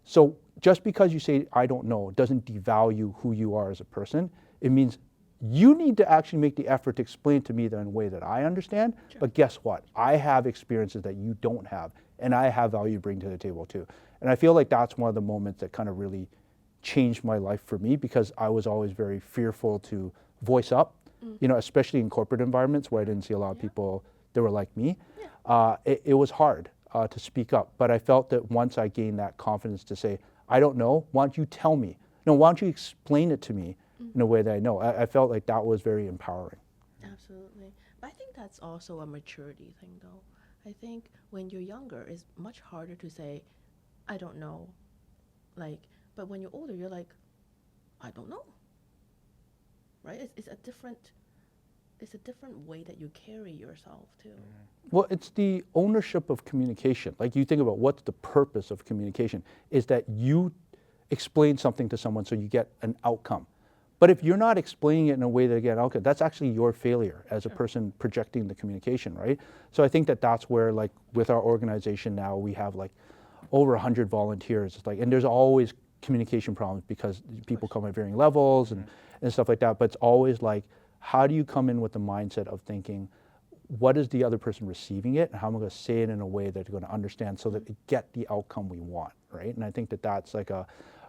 So just because you say, I don't know, doesn't devalue who you are as a person. It means you need to actually make the effort to explain to me in a way that I understand. Sure. But guess what? I have experiences that you don't have, and I have value to bring to the table too. And I feel like that's one of the moments that kind of really changed my life for me, because I was always very fearful to voice up, you know, especially in corporate environments where I didn't see a lot of people that were like me. Yeah. It was hard to speak up, but I felt that once I gained that confidence to say, I don't know, why don't you tell me? No, why don't you explain it to me in a way that I know? I felt like that was very empowering. Absolutely. But I think that's also a maturity thing, though. I think when you're younger, it's much harder to say, I don't know. But when you're older, you're like, I don't know. Right? It's a different it's a different way that you carry yourself too. Well, it's the ownership of communication. Like you think about what's the purpose of communication is that you explain something to someone so you get an outcome. But if you're not explaining it in a way that get an outcome, that's actually your failure as a person projecting the communication, right? So I think that that's where, like, with our organization now, we have like over 100 volunteers. It's like, and there's always communication problems because people come at varying levels and stuff like that. But it's always like, how do you come in with the mindset of thinking, what is the other person receiving it, and how am I going to say it in a way that they're going to understand so that they get the outcome we want, right? And I think that that's like a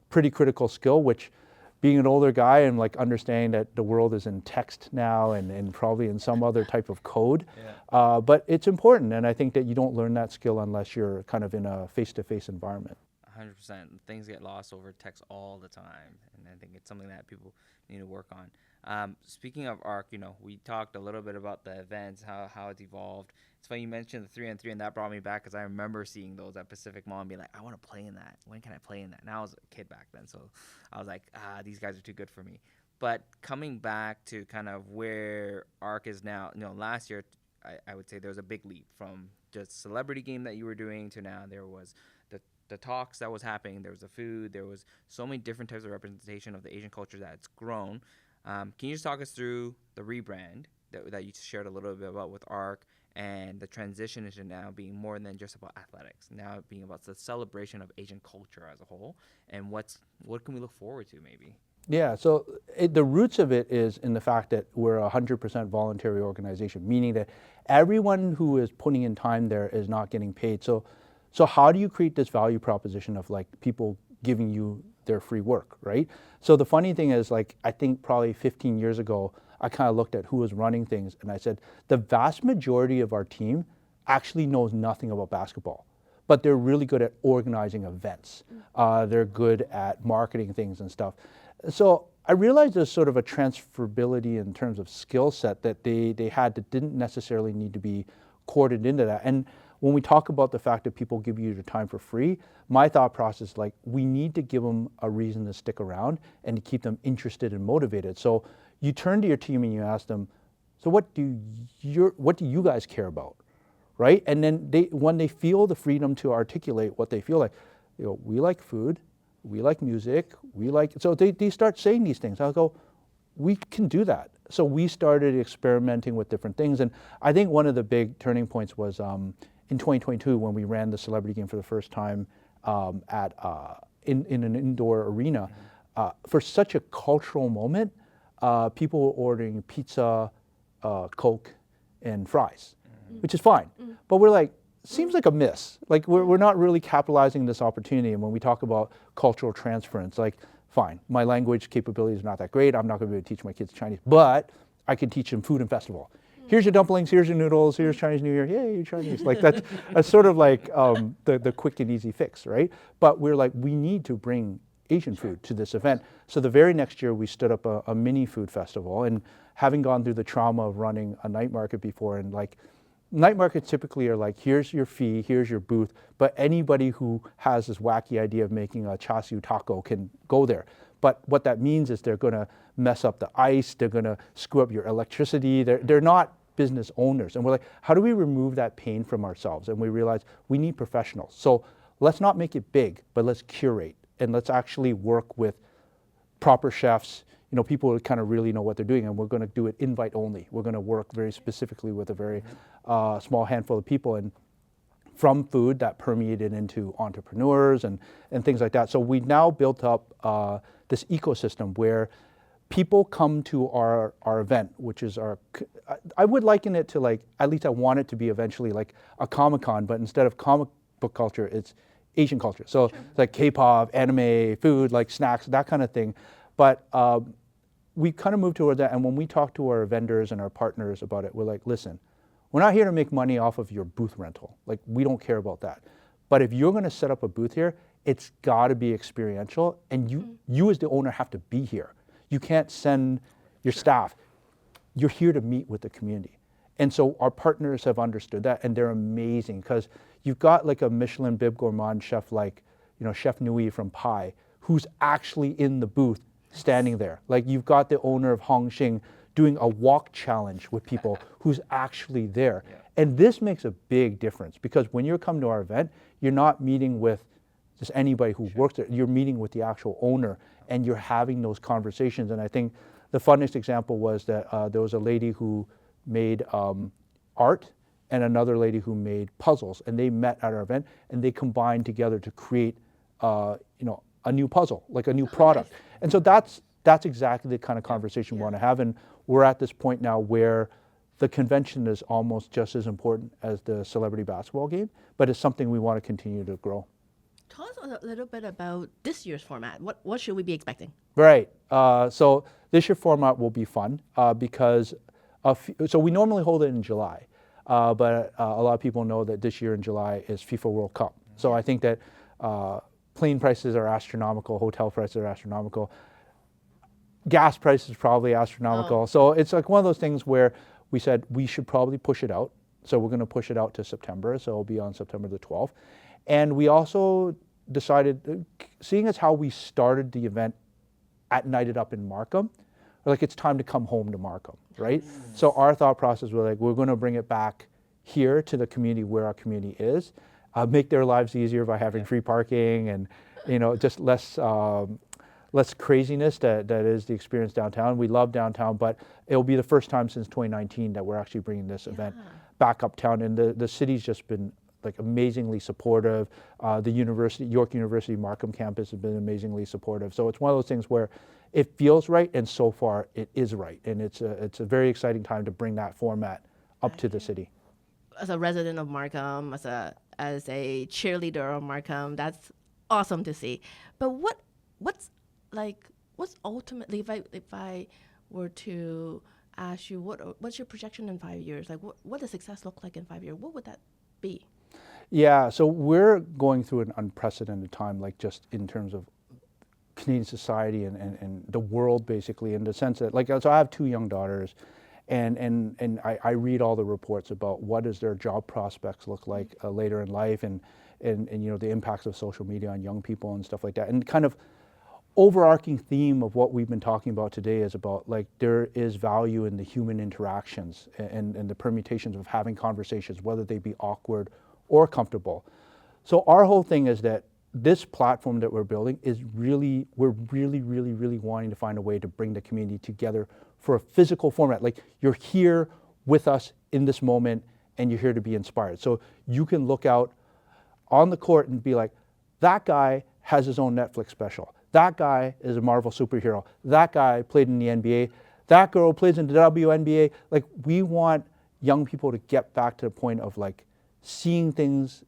pretty critical skill, which being an older guy and like understanding that the world is in text now and probably in some other type of code, but it's important. And I think that you don't learn that skill unless you're kind of in a face-to-face environment. 100%. Things get lost over text all the time, and I think it's something that people need to work on. Speaking of ARC, we talked a little bit about the events, how it's evolved. It's funny you mentioned the 3-on-3, and that brought me back because I remember seeing those at Pacific Mall and being like, I want to play in that. When can I play in that? Now I was a kid back then, so I was like, these guys are too good for me. But coming back to kind of where ARC is now, last year I would say there was a big leap from just celebrity game that you were doing to now there was the talks that was happening, there was the food, there was so many different types of representation of the Asian culture that it's grown. Can you just talk us through the rebrand that you shared a little bit about with ARC and the transition into now being more than just about athletics, now being about the celebration of Asian culture as a whole, and what can we look forward to maybe? Yeah, so the roots of it is in the fact that we're a 100% voluntary organization, meaning that everyone who is putting in time there is not getting paid. So how do you create this value proposition of like people giving you their free work, right? So the funny thing is, like, I think probably 15 years ago, I kind of looked at who was running things and I said, the vast majority of our team actually knows nothing about basketball, but they're really good at organizing events. They're good at marketing things and stuff. So I realized there's sort of a transferability in terms of skill set that they had that didn't necessarily need to be corded into that. And when we talk about the fact that people give you their time for free, my thought process is like, we need to give them a reason to stick around and to keep them interested and motivated. So you turn to your team and you ask them, so what do you guys care about, right? And then when they feel the freedom to articulate what they feel like, we like food, we like music, so they start saying these things. I'll go, we can do that. So we started experimenting with different things. And I think one of the big turning points was in 2022 when we ran the celebrity game for the first time in an indoor arena. For such a cultural moment, people were ordering pizza, Coke, and fries, which is fine. But we're like, seems like a miss. Like we're not really capitalizing this opportunity. And when we talk about cultural transference, like, fine, my language capability is not that great. I'm not going to be able to teach my kids Chinese, but I can teach them food and festival. Here's your dumplings, here's your noodles, here's Chinese New Year, yay, you're Chinese. Like that's sort of like the quick and easy fix, right? But we're like, we need to bring Asian food to this event. So the very next year we stood up a mini food festival, and having gone through the trauma of running a night market before, and like, night markets typically are like, here's your fee, here's your booth, but anybody who has this wacky idea of making a char siu taco can go there. But what that means is they're going to mess up the ice, they're going to screw up your electricity, they're not business owners. And we're like, how do we remove that pain from ourselves? And we realize we need professionals. So let's not make it big, but let's curate, and let's actually work with proper chefs, people who kind of really know what they're doing, and we're going to do it invite only. We're going to work very specifically with a very small handful of people, and from food that permeated into entrepreneurs and things like that. So we now built up this ecosystem where people come to our event, which is I would liken it to, like, at least I want it to be eventually like a Comic-Con, but instead of comic book culture, it's Asian culture. So it's like K-pop, anime, food, like snacks, that kind of thing. But we kind of moved towards that, and when we talk to our vendors and our partners about it, we're like, listen, we're not here to make money off of your booth rental. Like, we don't care about that. But if you're going to set up a booth here, it's got to be experiential, and you as the owner have to be here. You can't send your staff. You're here to meet with the community. And so our partners have understood that, and they're amazing, because you've got like a Michelin bib gourmand chef like, Chef Nui from Pai, who's actually in the booth standing there. Like, you've got the owner of Hongxing doing a walk challenge with people who's actually there. Yeah. And this makes a big difference because when you're coming to our event, you're not meeting with just anybody who works there. You're meeting with the actual owner and you're having those conversations. And I think the funnest example was that there was a lady who made art and another lady who made puzzles, and they met at our event and they combined together to create a new puzzle, like a new product. And so that's exactly the kind of conversation we want to have. And we're at this point now where the convention is almost just as important as the celebrity basketball game, but it's something we want to continue to grow. Tell us a little bit about this year's format. What should we be expecting? Right. So this year format will be fun because so we normally hold it in July, but a lot of people know that this year in July is FIFA World Cup. So I think that plane prices are astronomical, hotel prices are astronomical, gas prices probably astronomical. So it's like one of those things where we said we should probably push it out. So we're going to push it out to September. So it'll be on September the 12th. And we also decided, seeing as how we started the event at Night It Up in Markham, we're like, it's time to come home to Markham, right? So our thought process was like, we're going to bring it back here to the community where our community is, make their lives easier by having free parking and, just less craziness that is the experience downtown. We love downtown, but it'll be the first time since 2019 that we're actually bringing this event back uptown. And the city's just been like amazingly supportive. The York University Markham campus has been amazingly supportive. So it's one of those things where it feels right, and so far it is right. And it's a very exciting time to bring that format up to the city. As a resident of Markham, as a cheerleader of Markham, that's awesome to see. But what's ultimately, if I were to ask you, what's your projection in 5 years? Like what does success look like in 5 years? What would that be? Yeah, so we're going through an unprecedented time, like just in terms of Canadian society and the world, basically, in the sense that, like, so I have 2 young daughters, and I read all the reports about what does their job prospects look like later in life, and the impacts of social media on young people and stuff like that. And kind of overarching theme of what we've been talking about today is about, like, there is value in the human interactions and the permutations of having conversations, whether they be awkward or comfortable. So our whole thing is that this platform that we're building is we're really wanting to find a way to bring the community together for a physical format. Like, you're here with us in this moment and you're here to be inspired. So you can look out on the court and be like, that guy has his own Netflix special. That guy is a Marvel superhero. That guy played in the NBA. That girl plays in the WNBA. Like, we want young people to get back to the point of, like, seeing things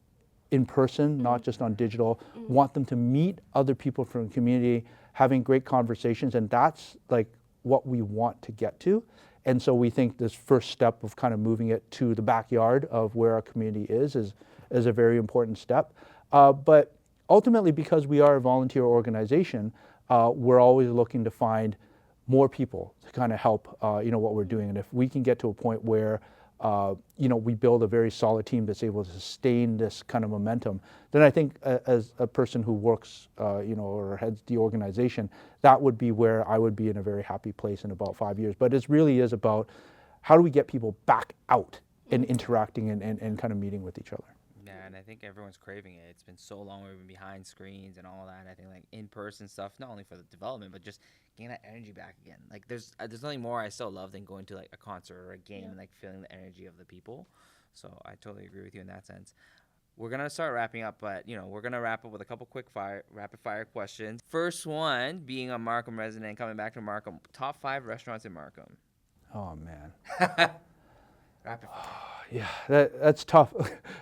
in person, not just on digital. Want them to meet other people from the community, having great conversations, and that's like what we want to get to. And so we think this first step of kind of moving it to the backyard of where our community is a very important step. But ultimately, because we are a volunteer organization, we're always looking to find more people to kind of help what we're doing. And if we can get to a point where we build a very solid team that's able to sustain this kind of momentum, then I think as a person who works, or heads the organization, that would be where I would be in a very happy place in about 5 years. But it really is about how do we get people back out and interacting and kind of meeting with each other. Yeah, and I think everyone's craving it. It's been so long we've been behind screens and all that. I think, like, in-person stuff, not only for the development, but just getting that energy back again. Like, there's nothing more I still love than going to, like, a concert or a game and, like, feeling the energy of the people. So I totally agree with you in that sense. We're going to start wrapping up, but, we're going to wrap up with a couple rapid-fire questions. First one, being a Markham resident, coming back to Markham, top 5 restaurants in Markham. Oh, man. Rapid fire. Yeah, that's tough.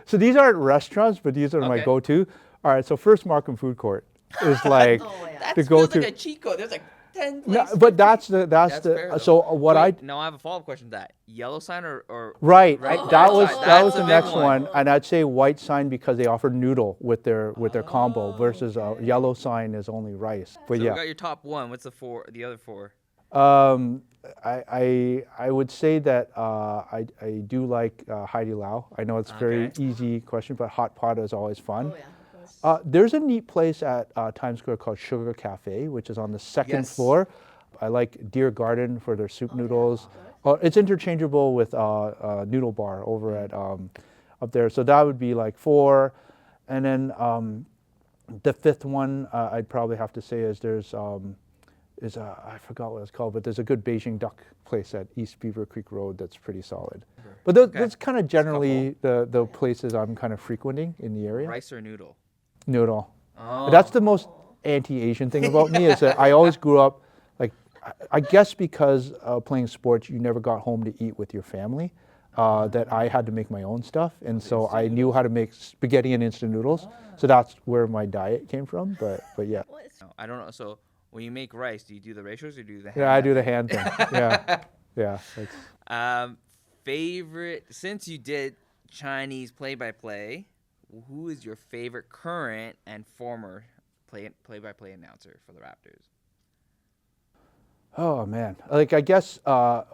So these aren't restaurants, but these are my go-to. All right, so first Markham Food Court is like That the feels go-to. like a cheat code. There's like 10 No, places. but that's the fair, so though. what Wait, now I have a follow-up question to that. Yellow sign or right, right? that was That's the a next big one, and I'd say white sign because they offer noodle with their combo versus yellow sign is only rice. But So yeah, we got your top one. What's the other 4? I would say that I do like Heidi Lau. I know it's a very easy question, but hot pot is always fun. Oh yeah, of course. There's a neat place at Times Square called Sugar Cafe, which is on the second Yes. floor. I like Deer Garden for their soup noodles. It's interchangeable with Noodle Bar over at up there. So that would be like 4. And then the 5th one I'd probably have to say is I forgot what it's called, but there's a good Beijing duck place at East Beaver Creek Road that's pretty solid. But that's kind of generally the places I'm kind of frequenting in the area. Rice or noodle? Noodle. Oh. But that's the most anti-Asian thing about me is that I always grew up, like, I guess because playing sports, you never got home to eat with your family, that I had to make my own stuff. And so I knew how to make spaghetti and instant noodles. So that's where my diet came from. But yeah. No, I don't know. So when you make rice, do you do the ratios or do you do the hand? Yeah, I do the hand thing. Yeah. Yeah. That's... Favorite, since you did Chinese play-by-play, who is your favorite current and former play-by-play announcer for the Raptors? Oh man, like I guess for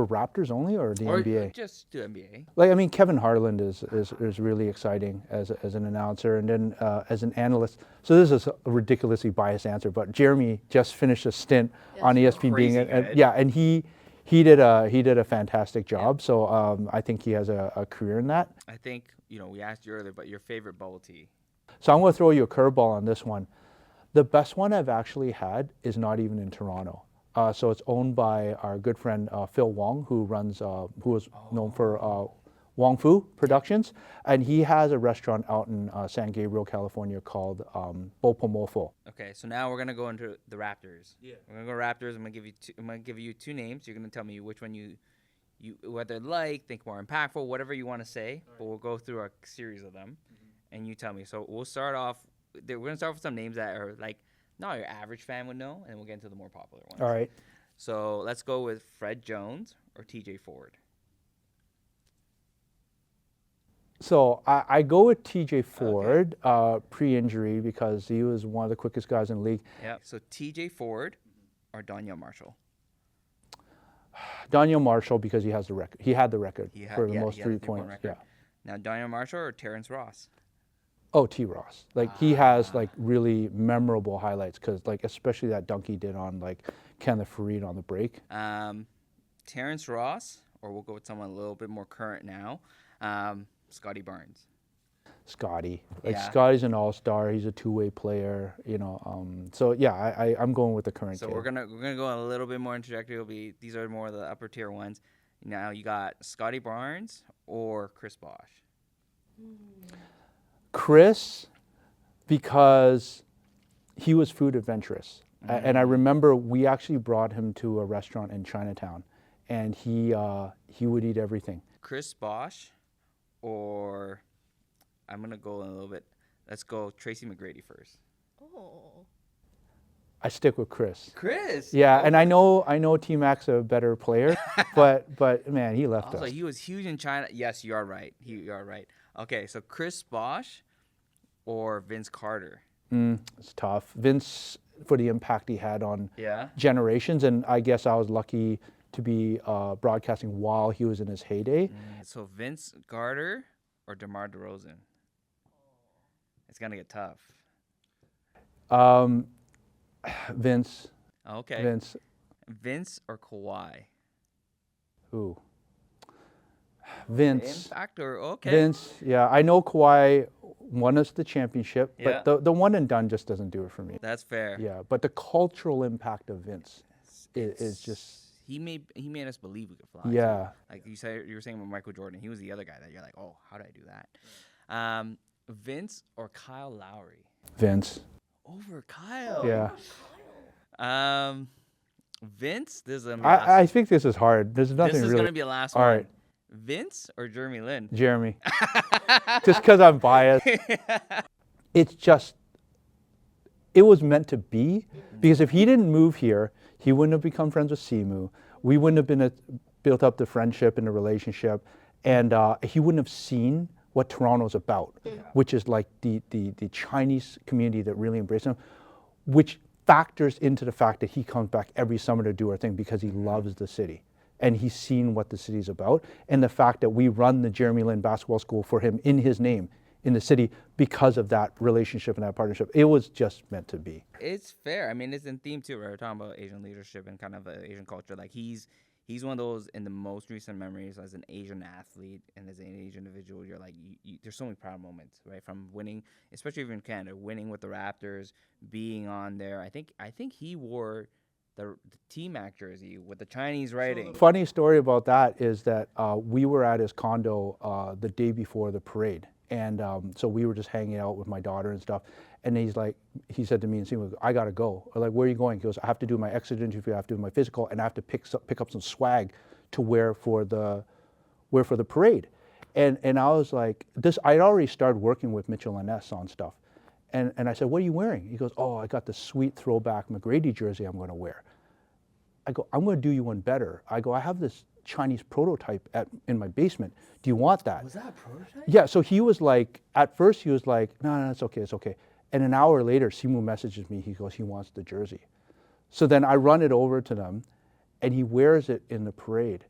Raptors only or the NBA? Just do NBA. Like I mean, Kevin Harlan is really exciting as an announcer, and then as an analyst. So this is a ridiculously biased answer, but Jeremy just finished a stint on ESPN being and he did a fantastic job. So I think he has a career in that. I think we asked you earlier, but your favorite bubble tea. So I'm going to throw you a curveball on this one. The best one I've actually had is not even in Toronto. So it's owned by our good friend Phil Wong, who is known for Wong Fu Productions, and he has a restaurant out in San Gabriel, California called Bopomofo. Okay, so now we're gonna go into the Raptors. Yeah, we're gonna go Raptors. I'm gonna give you 2 names. You're gonna tell me which one you whether think more impactful, whatever you want to say. Right. But we'll go through a series of them, and you tell me. So we'll start off. We're gonna start with some names that are like not your average fan would know, and we'll get into the more popular ones. All right. So let's go with Fred Jones or TJ Ford. So I go with TJ Ford pre-injury because he was one of the quickest guys in the league. Yeah. So TJ Ford or Donyell Marshall? Donyell Marshall because he has the record. He had the record for the most 3-point. Yeah. Now Donyell Marshall or Terrence Ross? Oh, T. Ross. Like he has like really memorable highlights because like especially that dunk he did on like Kenneth Faried on the break. Terrence Ross, or we'll go with someone a little bit more current now. Scotty Barnes. Scotty. Scotty's an all-star. He's a two-way player, So yeah, I'm going with the current So kid. we're gonna go a little bit more introductory. These are more of the upper tier ones. Now you got Scotty Barnes or Chris Bosh. Chris, because he was food adventurous. And I remember we actually brought him to a restaurant in Chinatown, and he would eat everything. Chris Bosh, or I'm gonna go a little bit. Let's go Tracy McGrady first. Oh. I stick with Chris. Chris. Yeah, and I know T Mac's a better player, but man, he left also, us. he was huge in China. Yes, you are right. You are right. Okay, so Chris Bosh or Vince Carter. It's tough. Vince, for the impact he had on Yeah. generations, and I guess I was lucky to be broadcasting while he was in his heyday. So Vince Carter or DeMar DeRozan? It's gonna get tough. Vince. Okay. Vince or Kawhi? Ooh. Vince. Impact or okay. Vince, yeah. I know Kawhi won us the championship, Yeah. but the one and done just doesn't do it for me. That's fair. Yeah, but the cultural impact of Vince is just... He made us believe we could fly. Yeah. So, like you were saying with Michael Jordan, he was the other guy that you're like, oh, how did I do that? Vince or Kyle Lowry? Vince. Over Kyle. Yeah. Vince. I think this is hard. There's nothing This is really... gonna be the last All one. right. Vince or Jeremy Lin? Jeremy. Just because I'm biased. It's just... It was meant to be, because if he didn't move here, he wouldn't have become friends with Simu. We wouldn't have been built up the friendship and the relationship, and he wouldn't have seen what Toronto's about, which is like the Chinese community that really embraces him, which factors into the fact that he comes back every summer to do our thing because he loves the city. And he's seen what the city's about, and the fact that we run the Jeremy Lin Basketball School for him in his name in the city because of that relationship and that partnership. It was just meant to be. It's fair. I mean, it's in theme too. Right? We're talking about Asian leadership and kind of Asian culture. Like he's one of those in the most recent memories as an Asian athlete and as an Asian individual. You're like, there's so many proud moments, right? From winning, especially even in Canada, winning with the Raptors, being on there. I think he wore the T-Mac jersey with the Chinese writing. Funny story about that is that we were at his condo the day before the parade. And so we were just hanging out with my daughter and stuff. And he said to me and Simu, I gotta go. We're like, where are you going? He goes, I have to do my exit interview, I have to do my physical, and I have to pick up some swag to wear for the parade. And I was like, I'd already started working with Mitchell and Ness on stuff. And I said, what are you wearing? He goes, oh, I got the sweet throwback McGrady jersey I'm gonna wear. I go, I'm gonna do you one better. I go, I have this Chinese prototype in my basement. Do you want that? Was that a prototype? Yeah, so he was like, at first he was like, no, it's okay. And an hour later, Simu messages me, he goes, he wants the jersey. So then I run it over to them, and he wears it in the parade.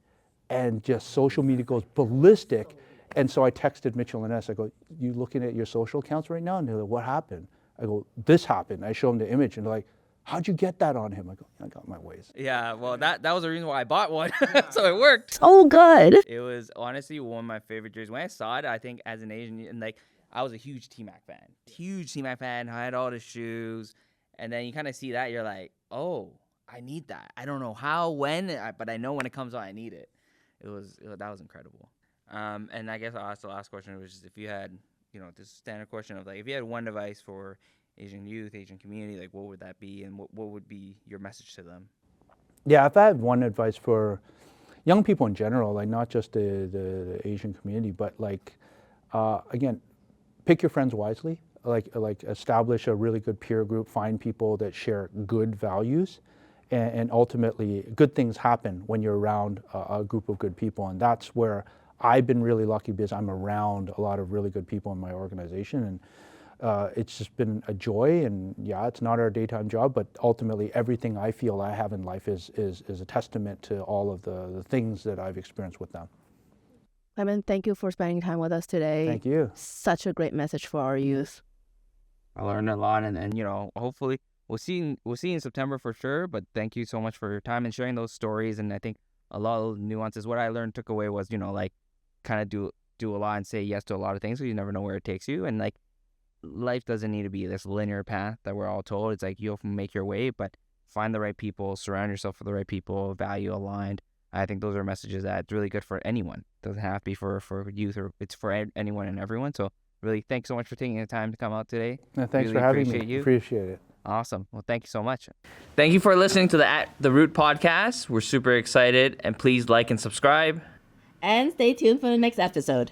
And just social media goes ballistic. And so I texted Mitchell and Ness, I go, you looking at your social accounts right now? And they're like, what happened? I go, this happened. I show them the image, and they're like, how'd you get that on him? I go, I got my ways. Yeah, well, that was the reason why I bought one, so it worked. Oh, good. It was honestly one of my favorite jerseys. When I saw it, I think as an Asian, and like I was a huge T-Mac fan. I had all the shoes, and then you kind of see that, you're like, oh, I need that. I don't know how, when, but I know when it comes out, I need it. That was incredible. And I guess I'll ask the last question, which is if you had, this standard question of like, if you had one advice for Asian youth, Asian community, like what would that be, and what would be your message to them? Yeah, if I had one advice for young people in general, like not just the Asian community, but like, again, pick your friends wisely, like establish a really good peer group, find people that share good values, and ultimately good things happen when you're around a group of good people. And that's where I've been really lucky, because I'm around a lot of really good people in my organization, and it's just been a joy. And yeah, it's not our daytime job, but ultimately everything I feel I have in life is a testament to all of the things that I've experienced with them. Clement, thank you for spending time with us today. Thank you. Such a great message for our youth. I learned a lot, and hopefully we'll see in September for sure. But thank you so much for your time and sharing those stories. And I think a lot of nuances. What I took away was, like, kind of do a lot and say yes to a lot of things, so you never know where it takes you. And like, life doesn't need to be this linear path that we're all told. It's like you'll make your way, but find the right people, surround yourself with the right people, value aligned. I think those are messages that's really good for anyone. It doesn't have to be for youth, or it's for anyone and everyone. So really, thanks so much for taking the time to come out today. Thanks really for having appreciate me. you. Appreciate it. Awesome. Well, thank you so much. Thank you for listening to the At the Root podcast. We're super excited, and please like and subscribe. And stay tuned for the next episode.